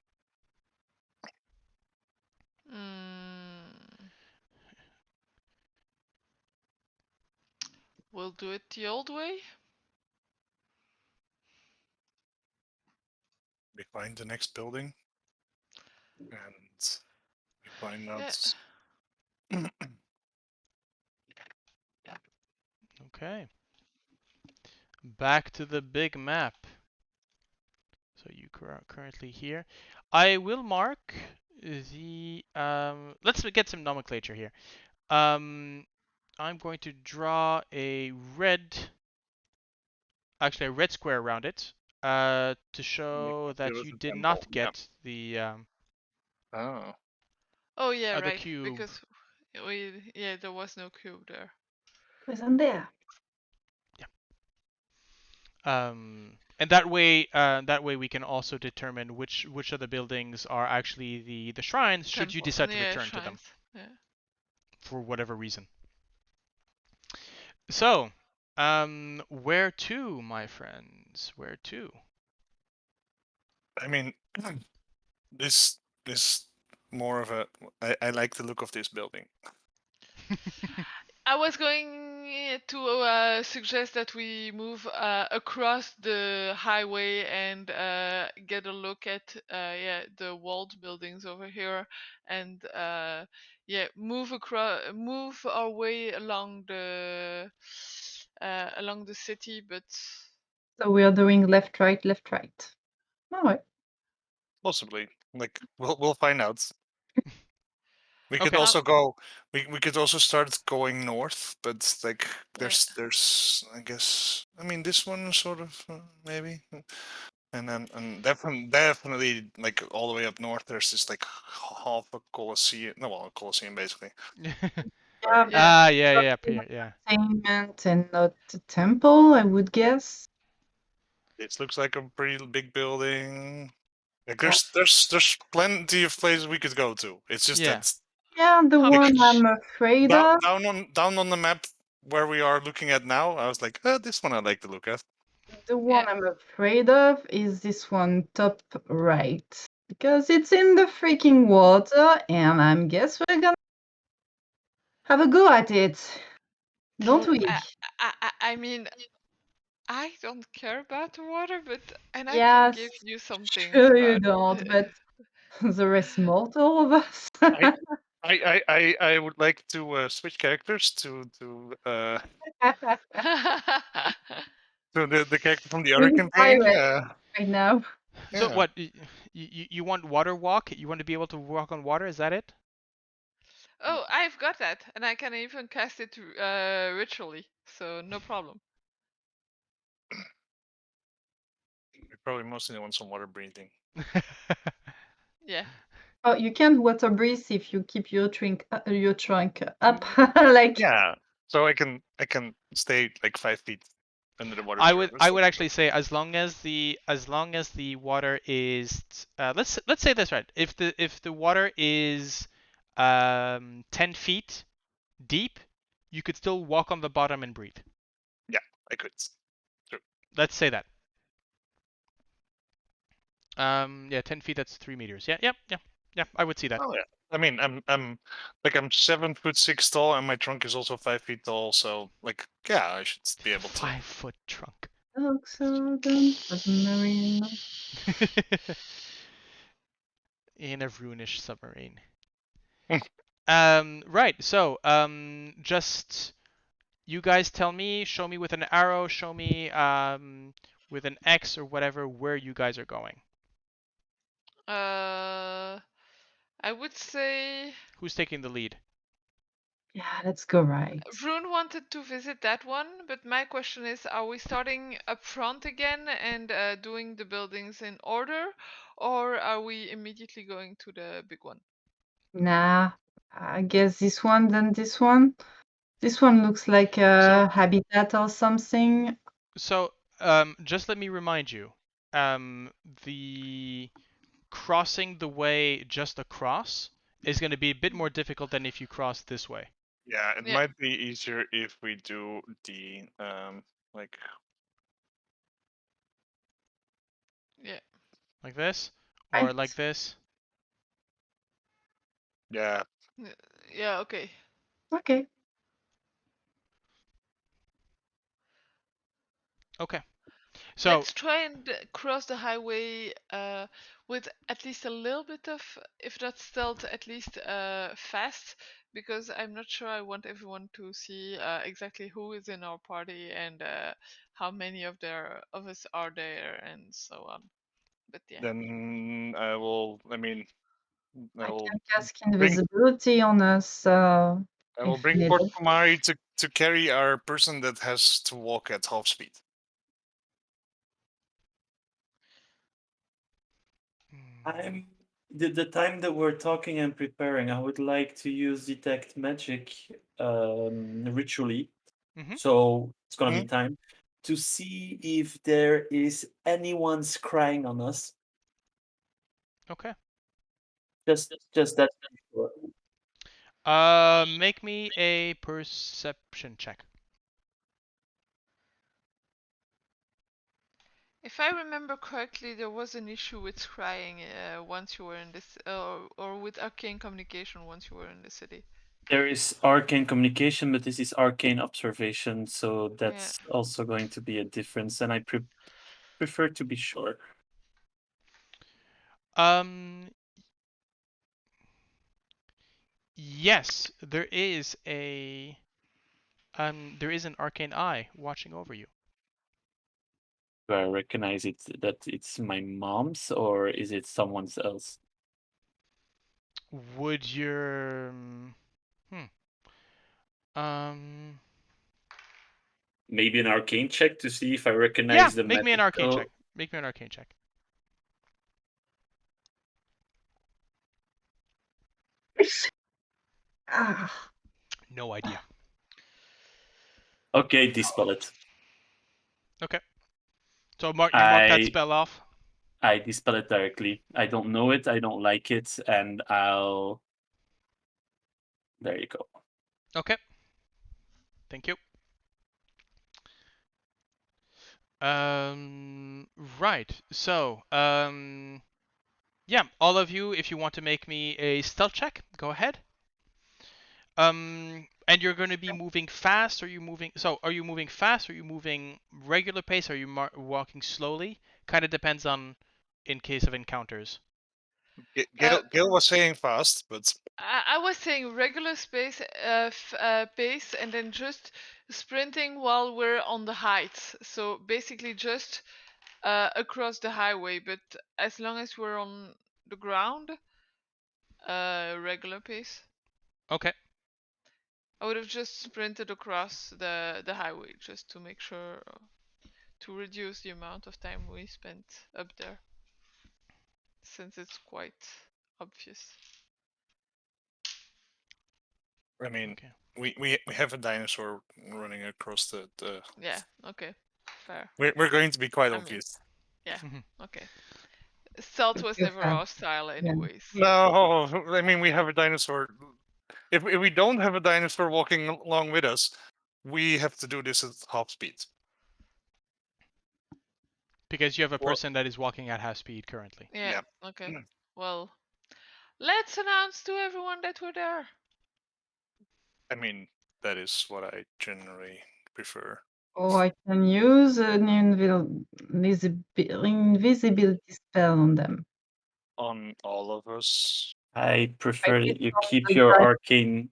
We'll do it the old way. We find the next building, and we find out. Yeah. Okay. Back to the big map. So you are currently here. I will mark the let's get some nomenclature here. I'm going to draw a red square around it to show It that was you a did temple. not get the Oh. Oh yeah, the right. cube. Because there was no cube there. Wasn't there? And that way we can also determine which of the buildings are actually the shrines should you decide to return to them for whatever reason. So, where to, my friends? Where to? I mean, this more of a. I like the look of this building. I was going to suggest that we move across the highway and get a look at the walled buildings over here, and move our way along the city, but. So we are doing left, right, left, right. All right. Possibly, like we'll find out. We could Okay. also go. We could also start going north, but like Yeah. there's I guess I mean this one sort of maybe, and then and definitely like all the way up north. There's this like half a Colosseum. No, well, a Colosseum basically. Yeah, Yeah. yeah, up here, yeah. entertainment and not a temple, I would guess. It looks like a pretty big building. Like Yeah. there's plenty of places we could go to. It's just Yeah. that Yeah, the How one much? I'm afraid of. down on the map where we are looking at now, I was like, this one I'd like to look at. The one Yeah. I'm afraid of is this one top right. Because it's in the freaking water, and I guess we're gonna have a go at it. Don't we? I mean, I don't care about the water, and I can Yes, give you some things, sure you but don't, but the rest mortal of us. I would like to switch characters to the character from the other Really campaign. pirate right now. So Yeah. what? You want water walk? You want to be able to walk on water? Is that it? oh, I've got that, and I can even cast it ritually, so no problem. We probably mostly want some water breathing. Yeah. Oh, you can't water breathe if you keep your trunk up. Like Yeah. So I can stay like 5 feet under the water. I would actually say as long as the water is let's say this right. If the water is 10 feet deep, you could still walk on the bottom and breathe. Yeah, I could. True. Let's say that. Yeah, 10 feet, that's 3 meters. Yeah, I would see that. Oh yeah. I mean, I'm 7'6" tall, and my trunk is also 5 feet tall. So like, yeah, I should be able to. 5-foot trunk. Luxodon submarine. In a Vroonish submarine. Right. So, just you guys tell me, show me with an arrow, show me with an X or whatever where you guys are going. I would say Who's taking the lead? Yeah, let's go right. Vroon wanted to visit that one, but my question is, are we starting up front again and doing the buildings in order, or are we immediately going to the big one? Nah, I guess this one, then this one. This one looks like a habitat or something. So, just let me remind you, the crossing the way just across is going to be a bit more difficult than if you cross this way. Yeah, it might be easier if we do the like. Yeah. Like this, or Right. like this. Yeah. Yeah. Okay. Okay. Okay. So let's try and cross the highway with at least a little bit of, if not stealth, at least fast, because I'm not sure I want everyone to see exactly who is in our party and how many of us are there and so on. But yeah. Then I will. I can will cast bring. invisibility on us. I will If bring needed. Port Kumari to carry our person that has to walk at half speed. I'm the time that we're talking and preparing. I would like to use detect magic ritually. Mhm. So it's gonna Mhm. be time to see if there is anyone scrying on us. Okay. Just that. Make me a perception check. If I remember correctly, there was an issue with scrying once you were in this, or with arcane communication once you were in the city. There is arcane communication, but this is arcane observation, so that's also going to be a difference. And I prefer to be sure. Yes, there is an arcane eye watching over you. Do I recognize it that it's my mom's, or is it someone else? Would your maybe an arcane check to see if I recognize the make me an arcane magical. check. Make me an arcane check. Ah, No idea. Okay, dispel it. Okay. So you mark that spell off. I dispel it directly. I don't know it. I don't like it, and I'll. There you go. Okay. Thank you. Right. So, yeah, all of you, if you want to make me a stealth check, go ahead. And you're going to be moving fast. Are you moving? So, are you moving fast? Are you moving regular pace? Are you walking slowly? Kind of depends on in case of encounters. Gale was saying fast, but I was saying regular pace, and then just sprinting while we're on the heights. So basically just across the highway, but as long as we're on the ground, regular pace. Okay. I would have just sprinted across the highway just to make sure to reduce the amount of time we spent up there, since it's quite obvious. I mean, Okay. we have a dinosaur running across the. Yeah. Okay. Fair. We're going to be quite obvious. Yeah. Okay. Stealth was never our style, anyways. So. No, I mean we have a dinosaur. If we don't have a dinosaur walking along with us, we have to do this at half speed. Because you have a person that is walking at half speed currently. Yeah. Okay. Well, let's announce to everyone that we're there. I mean, that is what I generally prefer. Or I can use an invisibility spell on them. On all of us. I prefer that you keep the your guy- arcane.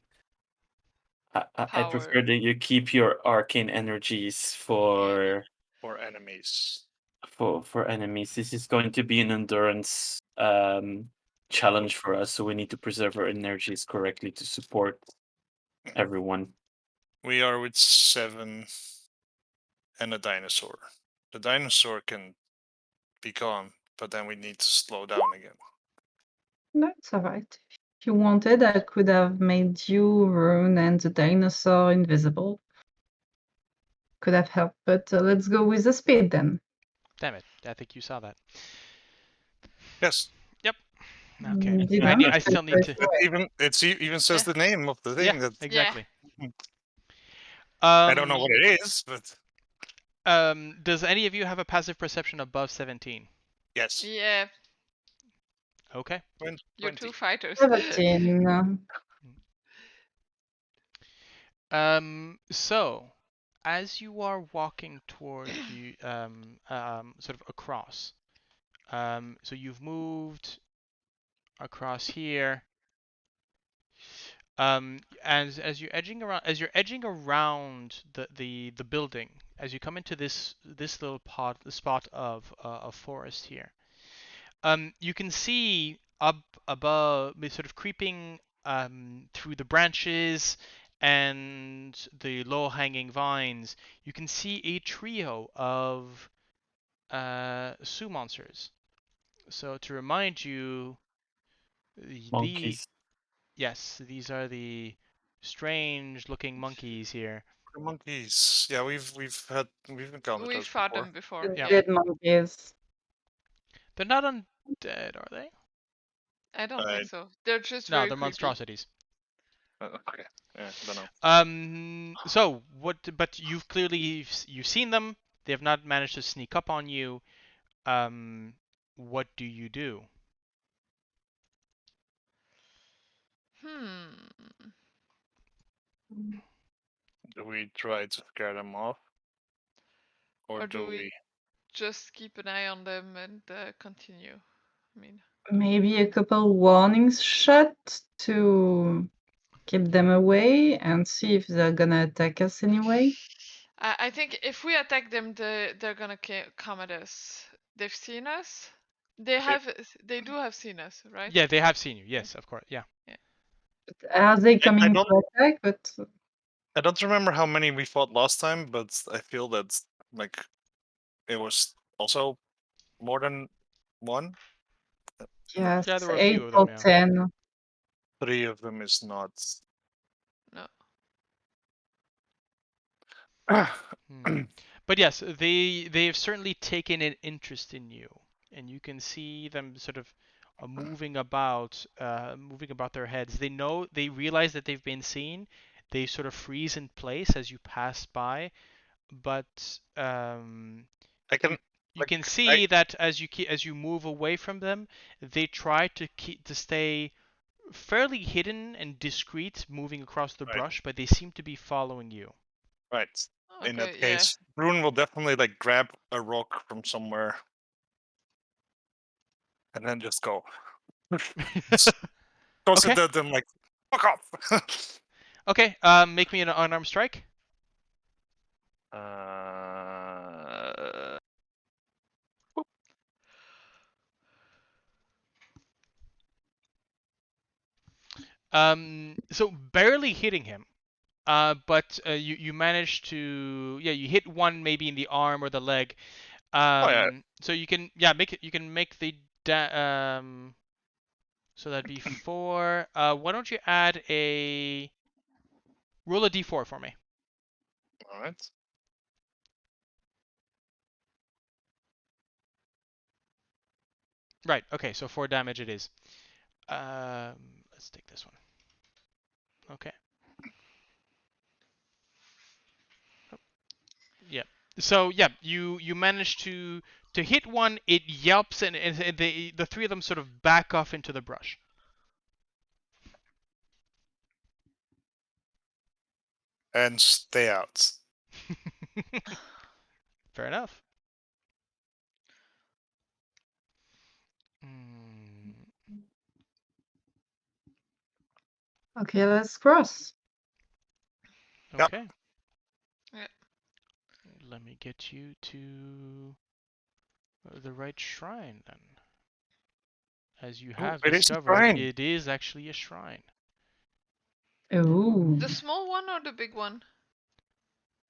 I prefer that you keep your arcane energies for enemies. For enemies. This is going to be an endurance challenge for us, so we need to preserve our energies correctly to support everyone. We are with 7 and a dinosaur. The dinosaur can be gone, but then we need to slow down again. That's all right. If you wanted, I could have made you, Rune, and the dinosaur invisible. Could have helped, but let's go with the speed then. Damn it! I think you saw that. Yes. Yep. Okay. I still need to. It even says the name of the thing. Yeah. Exactly. I don't know what it is, but. Does any of you have a passive perception above 17? Yes. Yeah. Okay. You're 2 fighters. 17. So, as you are walking toward you, sort of across, so you've moved across here. As you're edging around, the building, as you come into this little spot of forest here, you can see up above, sort of creeping through the branches and the low-hanging vines, you can see a trio of monsters. So to remind you, Monkeys. yes, these are the strange-looking monkeys here. The monkeys. Yeah, we've encountered We those fought before. them before. The Yeah. dead monkeys. They're not undead, are they? I don't think so. They're just No, very they're creepy. monstrosities. Okay. Yeah, don't know. So what? But you've clearly you've seen them. They have not managed to sneak up on you. What do you do? Do we try to scare them off, Or do do we we? just keep an eye on them and continue? I mean, Maybe a couple warnings shot to keep them away and see if they're gonna attack us anyway. I think if we attack them, they're gonna come at us. They've seen us. They do have seen us, right? Yeah, they have seen you. Yes, of course. Yeah. Are they I coming don't. to attack? But I don't remember how many we fought last time, but I feel that like it was also more than one. yes, Yeah, there were a 8 few of or them. Yeah. 10. 3 of them is not. No. But yes, they have certainly taken an interest in you, and you can see them sort of moving about their heads. They realize that they've been seen. They sort of freeze in place as you pass by, but I can. you can see that as you move away from them, they try to stay fairly hidden and discreet, moving across the Right. brush, but they seem to be following you. Right. Okay, In that yeah. case, Vroon will definitely like grab a rock from somewhere and then just go. Toss it Okay. at them like, fuck off. Okay, make me an unarmed strike. So barely hitting him. But you managed to, yeah, you hit one maybe in the arm or the leg. Yeah. So you can make the so that'd be 4. Why don't you add a roll a d4 for me? All right. Right. Okay. So 4 damage it is. Let's take this one. Okay. Yeah. So yeah, you manage to hit one. It yelps, and the 3 of them sort of back off into the brush. And stay out. Fair enough. Okay, let's cross. Okay. Yeah. Let me get you to the right shrine then. As you have it is a discovered, shrine. it is actually a shrine. Ooh, The small one or the big one?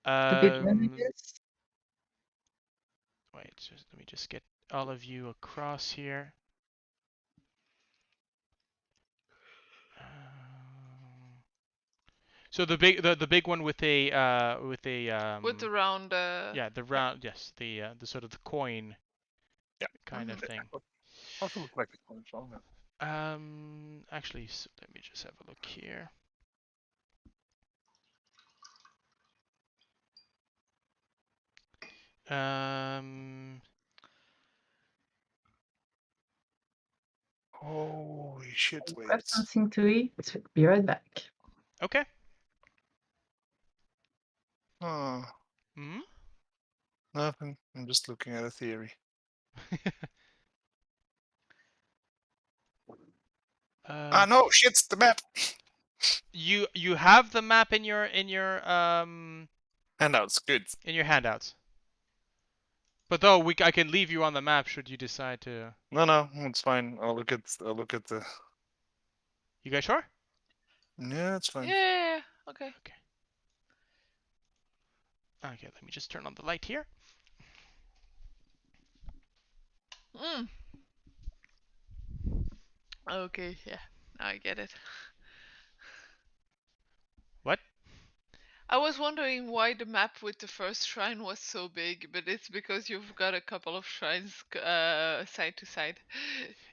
the big one, I guess. Wait, let me just get all of you across here. So the big one with a With the round. yeah, the round, yes, the sort of the coin kind of thing. Also looks like a song. Actually, so let me just have a look here. Holy shit! Wait. Grab something to eat. Be right back. Okay. Oh. Hmm? Nothing. I'm just looking at a theory. No, shit's the map. You have the map in your handouts. Good. In your handouts. But though I can leave you on the map should you decide to. No, it's fine. I'll look at the. You guys sure? Yeah, it's fine. Yeah. Okay. Okay, let me just turn on the light here. Okay, yeah. Now I get it. What? I was wondering why the map with the first shrine was so big, but it's because you've got a couple of shrines side to side.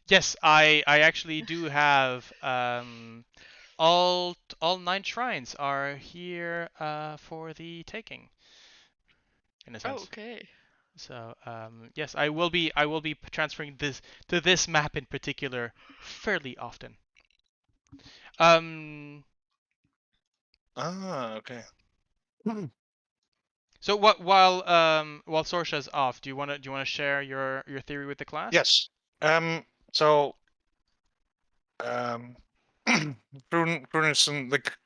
Yes, I actually do have all 9 shrines are here for the taking, in a sense. Okay. So yes, I will be transferring this to this map in particular fairly often. Okay. So while Sorsha's off, do you wanna share your theory with the class? Yes. So Vroon is like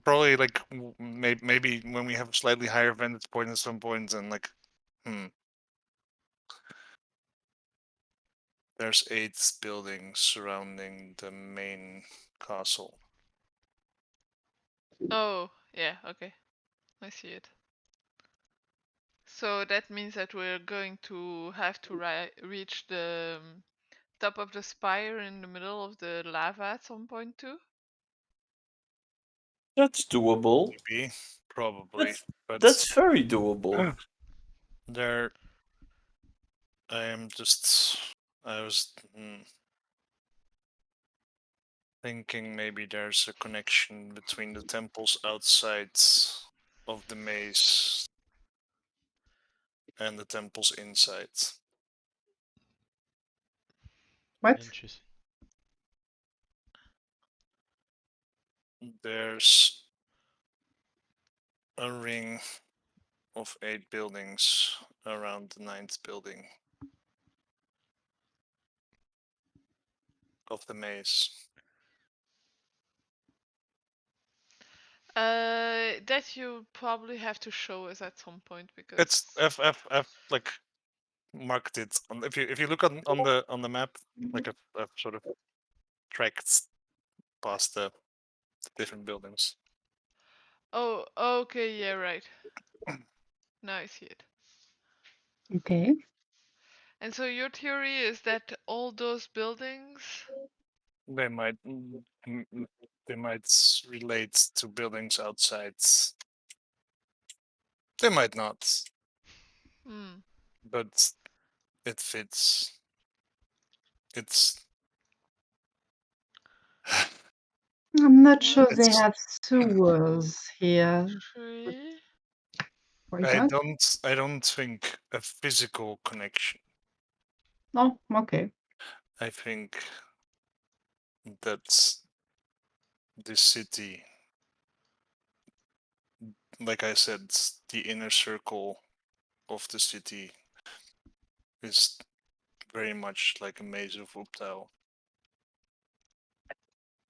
probably like maybe when we have a slightly higher vantage point at some point, and like there's 8 buildings surrounding the main castle. Oh, yeah, okay. I see it. So that means that we're going to have to reach the top of the spire in the middle of the lava at some point too? That's doable. Maybe, probably, but That's very doable. There, I was thinking maybe there's a connection between the temples outside of the maze and the temples inside. What? Interesting. There's a ring of 8 buildings around the 9th building of the maze. That you probably have to show us at some point because It's I've like marked it on, if you look on the map, like I've sort of tracked past the different buildings. Oh, okay, yeah, right. Now I see it. Okay. And so your theory is that all those buildings They might relate to buildings outside. They might not, but it fits. It's. I'm not sure they have sewers here. tree. Why I not? don't think a physical connection. Oh, okay. I think that this city, like I said, the inner circle of the city is very much like a maze of Uptau.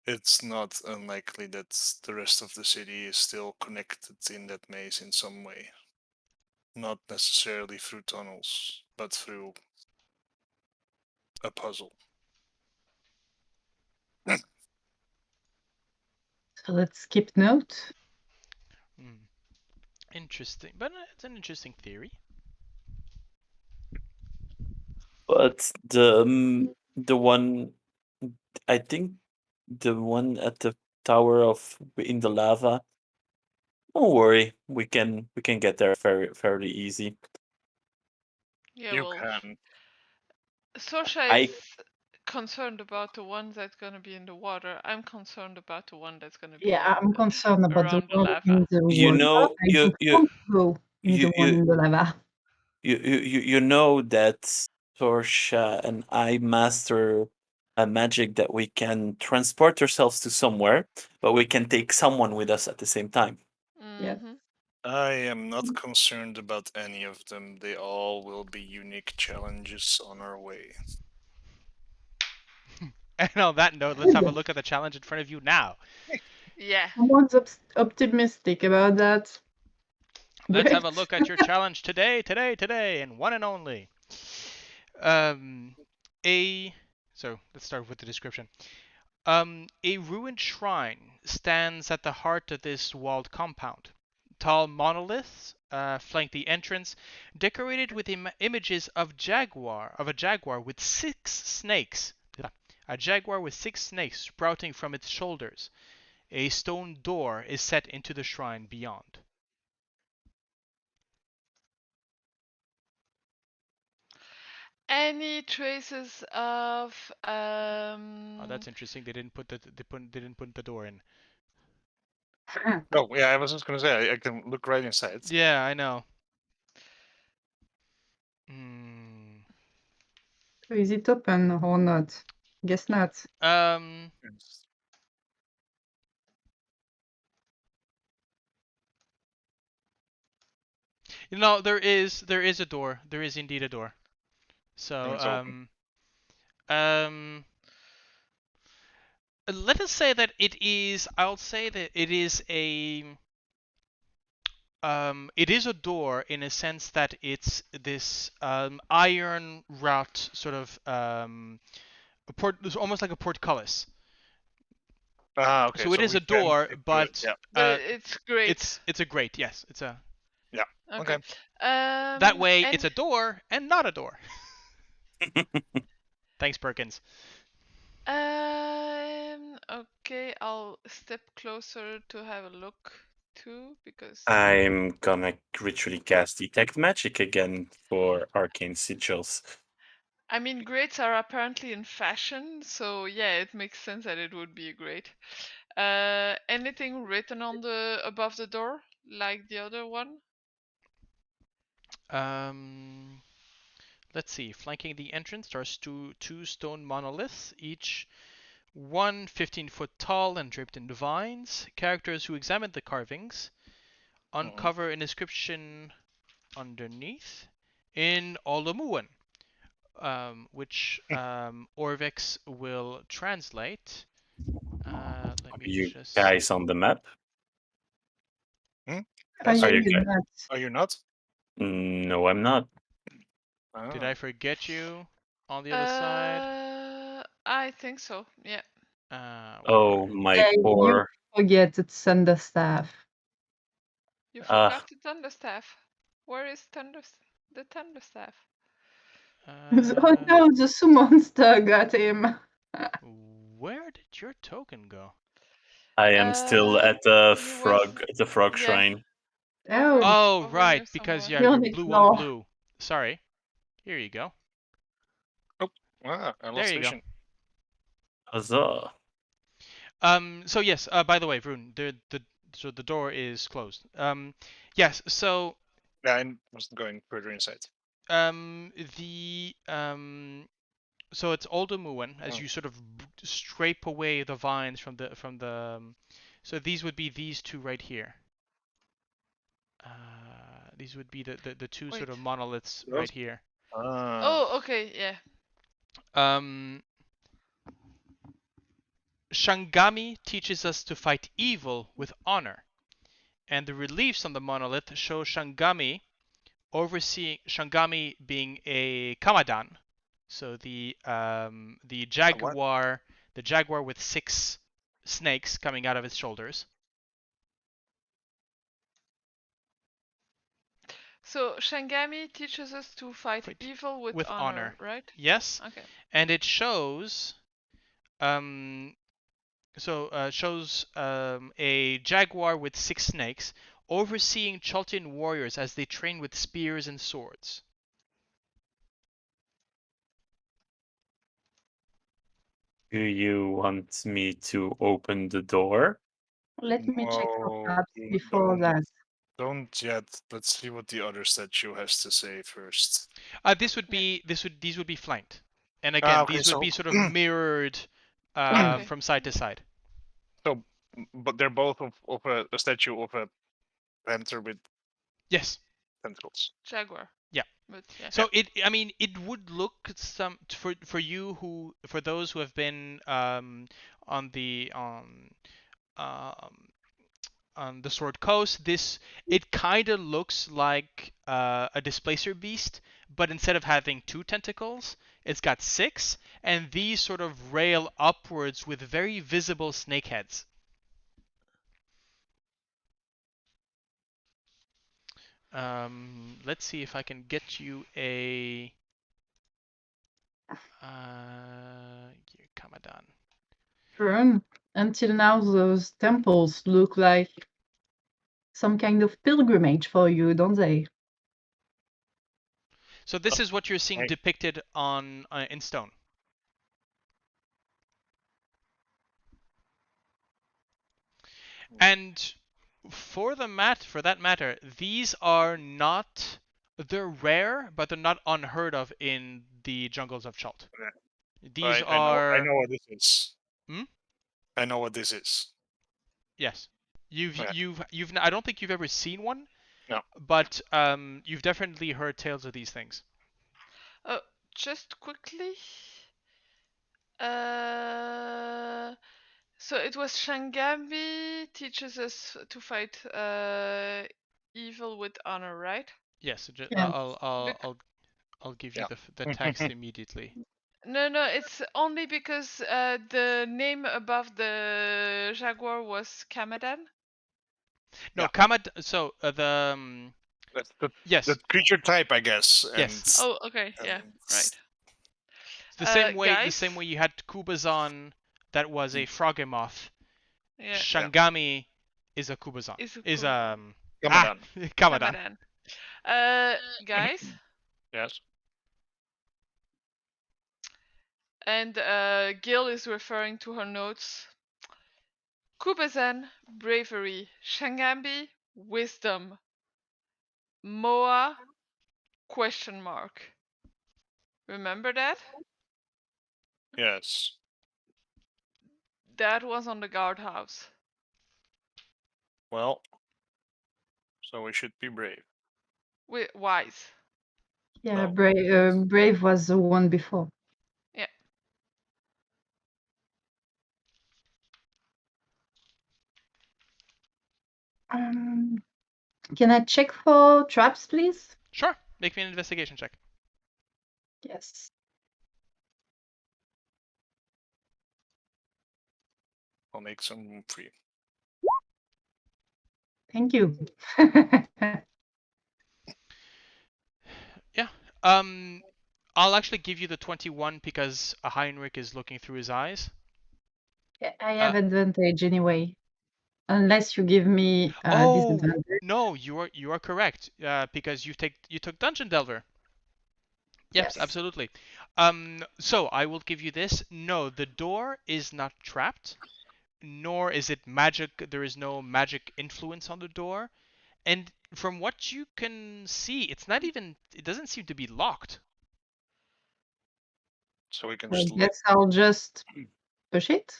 It's not unlikely that the rest of the city is still connected in that maze in some way. Not necessarily through tunnels, but through a puzzle. So let's skip note. Interesting, but it's an interesting theory. But the one, I think the one at the tower of in the lava. Don't worry, we can get there fairly easy. Yeah, You well, can. Sorsha is concerned about the one that's gonna be in the water. I'm concerned about the one that's gonna be Yeah, I'm concerned about the around the one in lava. the You water. know, I don't want to go in the one in the lava. You know that Sorsha and I master a magic that we can transport ourselves to somewhere, but we can take someone with us at the same time. Yes. I am not concerned about any of them. They all will be unique challenges on our way. And on that note, let's have a look at the challenge in front of you now. Yeah. Someone's optimistic about that. Let's have a Great. look at your challenge today, and one and only. So let's start with the description. A ruined shrine stands at the heart of this walled compound. Tall monoliths flank the entrance, decorated with images of a jaguar with six snakes. A jaguar with six snakes sprouting from its shoulders. A stone door is set into the shrine beyond. Any traces of Oh, that's interesting. They didn't put the door in. Oh, yeah, I was just gonna say I can look right inside. Yeah, I know. Hmm. Is it open or not? Guess not. Yes. You know, there is a door. There is indeed a door. So, It's open. let us say that it is. I'll say that it is a. It is a door in a sense that it's this iron wrought sort of it's almost like a portcullis. Okay. So it is we a can door, stick to it, but yeah. it's great. it's a grate. Yes, it's a. Yeah. Okay. That way, and it's a door and not a door. Thanks, Perkins. okay, I'll step closer to have a look too, because I'm gonna ritually cast Detect Magic again for arcane sigils. I mean, grates are apparently in fashion, so yeah, it makes sense that it would be a grate. Anything written on the above the door like the other one? Let's see. Flanking the entrance are two stone monoliths, each one 15-foot tall and draped in vines. Characters who examine the carvings uncover an inscription underneath in Olomuan, which Orvex will translate. Let Are me you just. guys on the map? Hmm? Are Yes. Are you you guys? not? Are you not? No, I'm not. Did I forget you on the other side? I think so. Yeah. Oh, Where? my Yeah, you poor. forget it's Thunderstaff. You Uh, forgot the Thunderstaff. Where is the Thunderstaff? Oh no, the monster got him. Where did your token go? I am still at the He was frog yeah, shrine. Oh, Oh, over right, here because somewhere. yeah, you're you're next blue on door. blue. Sorry. Here you go. I There lost you go. vision. Huzzah. So yes, by the way, Vroon, so the door is closed. Yes, so Yeah, I wasn't going further inside. the so it's Oldomuan as you sort of scrape away the vines from the so these would be these two right here. These would be the two sort of monoliths Those? right here. Oh, okay, yeah. Shangami teaches us to fight evil with honor, and the reliefs on the monolith show Shangami being a Kamadan, so the jaguar, with six snakes coming out of its shoulders. So Shangami teaches us to fight evil with honor, right? Yes. Okay. And it shows a jaguar with six snakes overseeing Chaltian warriors as they train with spears and swords. Do you want me to open the door? Let me check your No, maps before that. Don't yet. Let's see what the other statue has to say first. These would be flanked, and again, Okay, these would be sort of mirrored from side to side. So, but they're both of a statue of a panther with Yes. tentacles. Jaguar. Yeah. But yeah. So it would look for those who have been on the um, on the Sword Coast, it kind of looks like a Displacer Beast, but instead of having 2 tentacles, it's got 6, and these sort of rail upwards with very visible snake heads. Let's see if I can get you a Kamadan. Vroon, until now, those temples look like some kind of pilgrimage for you, don't they? So this is what you're seeing depicted on in stone. And for that matter, these are not, they're rare, but they're not unheard of in the jungles of Chult. These are. I know what this is. Hmm? I know what this is. Yes. I don't think you've ever seen one. No. But you've definitely heard tales of these things. Oh, just quickly. So it was Shangami teaches us to fight evil with honor, right? Yes. Yes. I'll give you the text immediately. No, it's only because the name above the jaguar was Kamadan. No, Kamad. So That's the yes. the creature type, I guess. Yes. Oh, okay, yeah, right. It's the same way. Guys? The same way you had Kubazan, that was a Frogemoth. Yeah. Shangami is a Kubazan. Is Kamadan. Kamadan. Guys. Yes. And Gale is referring to her notes. Kubazan, bravery. Shangambi, wisdom. Moa, question mark. Remember that? Yes. That was on the guardhouse. Well, so we should be brave. Wise. Yeah, No. Brave was the one before. Yeah. Can I check for traps, please? Sure. Make me an investigation check. Yes. I'll make some for you. Thank you. Yeah. I'll actually give you the 21 because Heinrich is looking through his eyes. I have advantage anyway, unless you give me disadvantage. No, you are correct. Because you took Dungeon Delver. Yes, absolutely. So I will give you this. No, the door is not trapped, nor is it magic. There is no magic influence on the door. And from what you can see, it doesn't seem to be locked. So we can I just guess I'll just push it.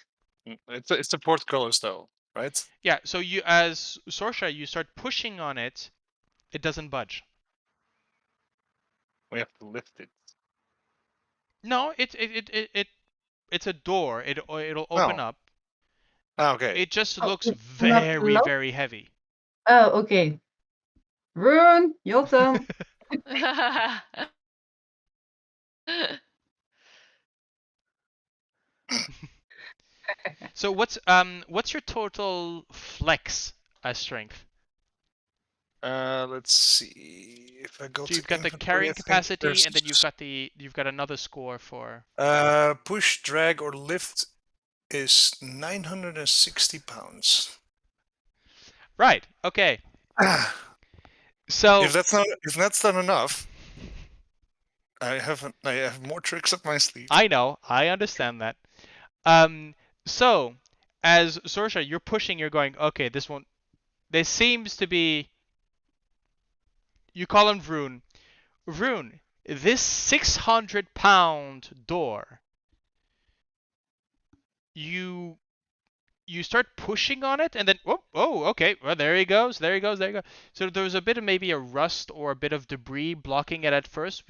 It's the portcullis though, right? Yeah, so you, as Sorsha, you start pushing on it, it doesn't budge. We have to lift it. No, it's a door. It'll open up. Okay. It just Oh, looks it's not very, locked? very heavy. Oh, okay. Vroon, your turn. So what's your total flex strength? Let's see if I go So to you've got the inventory, carrying I think capacity, there's- and then you've got another score for. Push, drag, or lift is 960 pounds. Right. Okay. So if that's not enough, I have more tricks up my sleeve. I know. I understand that. So as Sorsha, you're pushing. You're going. Okay. This one. There seems to be. You call him Vroon. Vroon. This 600-pound door. You you start pushing on it, and then okay, well there he goes, there he goes, there you go. So there's a bit of maybe a rust or a bit of debris blocking it at first.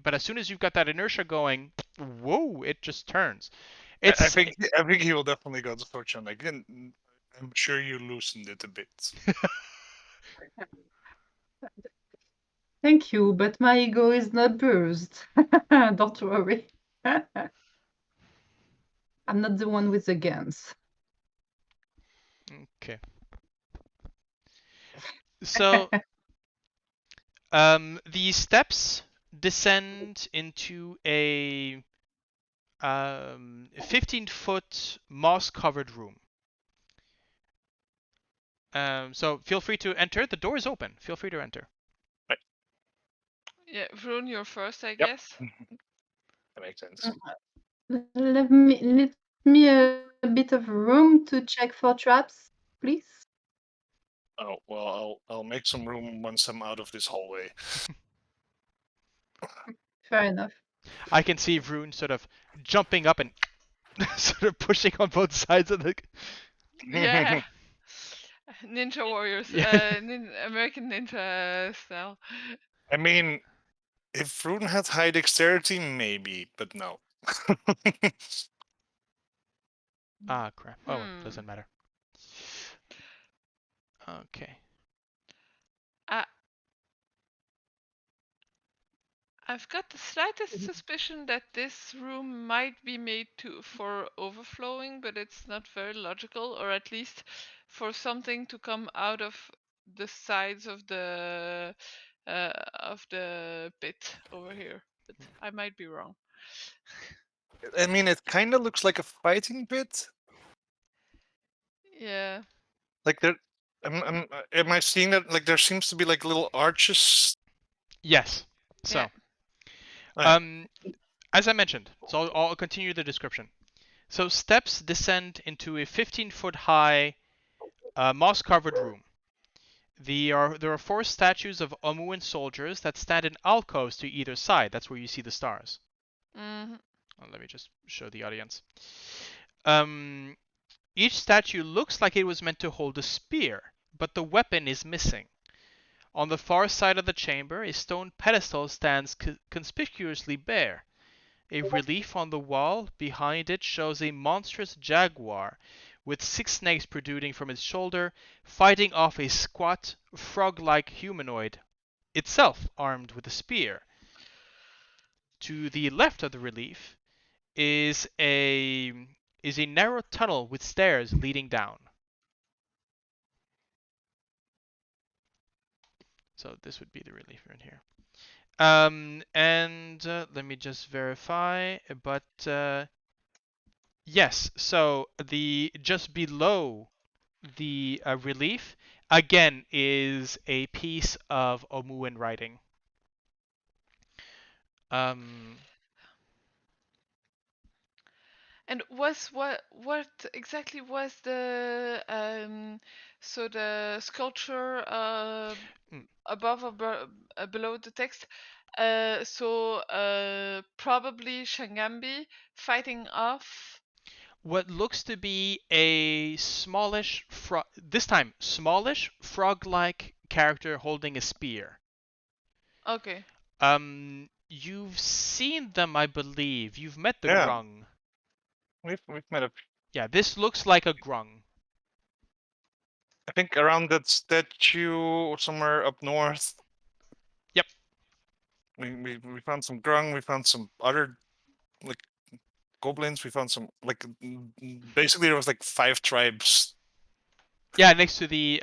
But as soon as you've got that inertia going, whoa, it just turns. I think he will definitely go to Fortune. Like, I'm sure you loosened it a bit. Thank you, but my ego is not bruised. Don't worry. I'm not the one with the guns. Okay. So, the steps descend into a 15-foot moss-covered room. So feel free to enter. The door is open. Feel free to enter. Right. Yeah, Vroon, you're first, I Yep. guess. That makes sense. Let me a bit of room to check for traps, please. Oh well, I'll make some room once I'm out of this hallway. Fair enough. I can see Vroon sort of jumping up and sort of pushing on both sides of the. Yeah. Ninja Warriors, Yeah. American Ninja style. I mean, if Vroon had high dexterity, maybe, but no. Ah, crap. Oh, well, Hmm. doesn't matter. Okay. I've got the slightest suspicion that this room might be made for overflowing, but it's not very logical, or at least for something to come out of the sides of the pit over here. But I might be wrong. I mean, it kind of looks like a fighting pit. Yeah. Like there, am I seeing that? Like there seems to be like little arches. Yes. So, Yeah. as I mentioned, so I'll continue the description. So steps descend into a 15-foot high, moss-covered room. There are 4 statues of Omuan soldiers that stand in alcoves to either side. That's where you see the stars. Mm-hmm. Let me just show the audience. Each statue looks like it was meant to hold a spear, but the weapon is missing. On the far side of the chamber, a stone pedestal stands conspicuously bare. A relief on the wall behind it shows a monstrous jaguar with 6 snakes protruding from its shoulder, fighting off a squat, frog-like humanoid, itself armed with a spear. To the left of the relief is a narrow tunnel with stairs leading down. So this would be the relief in here. And let me just verify. But yes, so the just below the relief again is a piece of Omuan writing. And what exactly was the so the sculpture above or below the text? Probably Shangambi fighting off what looks to be a smallish this time smallish frog-like character holding a spear. Okay. You've seen them, I believe. You've met the Yeah. grung. We've met a. Yeah, this looks like a grung. I think around that statue somewhere up north. Yep. We found some grung. We found some other like goblins. We found some like basically there was like 5 tribes. Yeah, next to the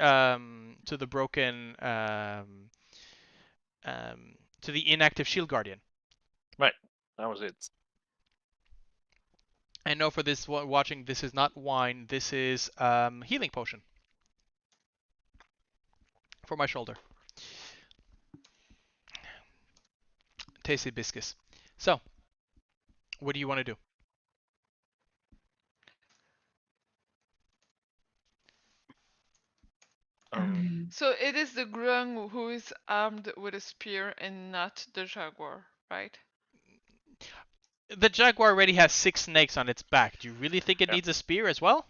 broken to the inactive shield guardian. Right. That was it. I know for this watching, this is not wine. This is healing potion for my shoulder. Tasty biscuits. So, what do you want to do? So it is the grung who is armed with a spear and not the jaguar, right? The jaguar already has 6 snakes on its back. Do you really think it needs a spear as well?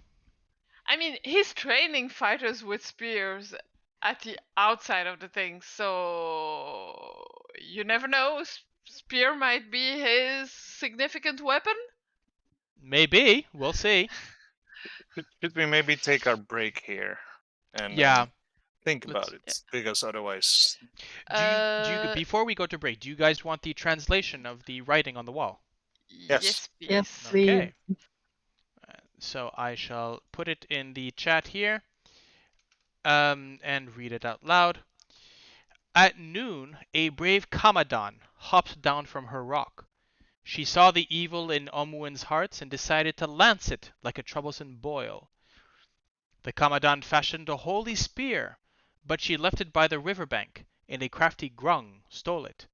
I mean, he's training fighters with spears at the outside of the thing, so you never know. Spear might be his significant weapon. Maybe. We'll see. Should we maybe take our break here and Yeah. think Let's- about it? Because otherwise, Before we go to break, do you guys want the translation of the writing on the wall? Yes. Yes, Yes, please. please. Okay. So I shall put it in the chat here and read it out loud. At noon, a brave Kamadan hopped down from her rock. She saw the evil in Omuin's hearts and decided to lance it like a troublesome boil. The Kamadan fashioned a holy spear, but she left it by the river bank, and a crafty grung stole it.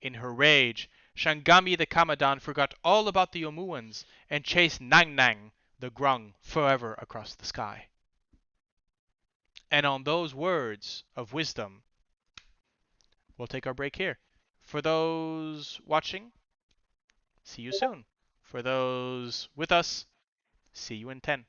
In her rage, Shangami the Kamadan forgot all about the Omuans and chased Nang Nang, the grung, forever across the sky. And on those words of wisdom, we'll take our break here. For those watching, see you soon. For those with us, see you in 10.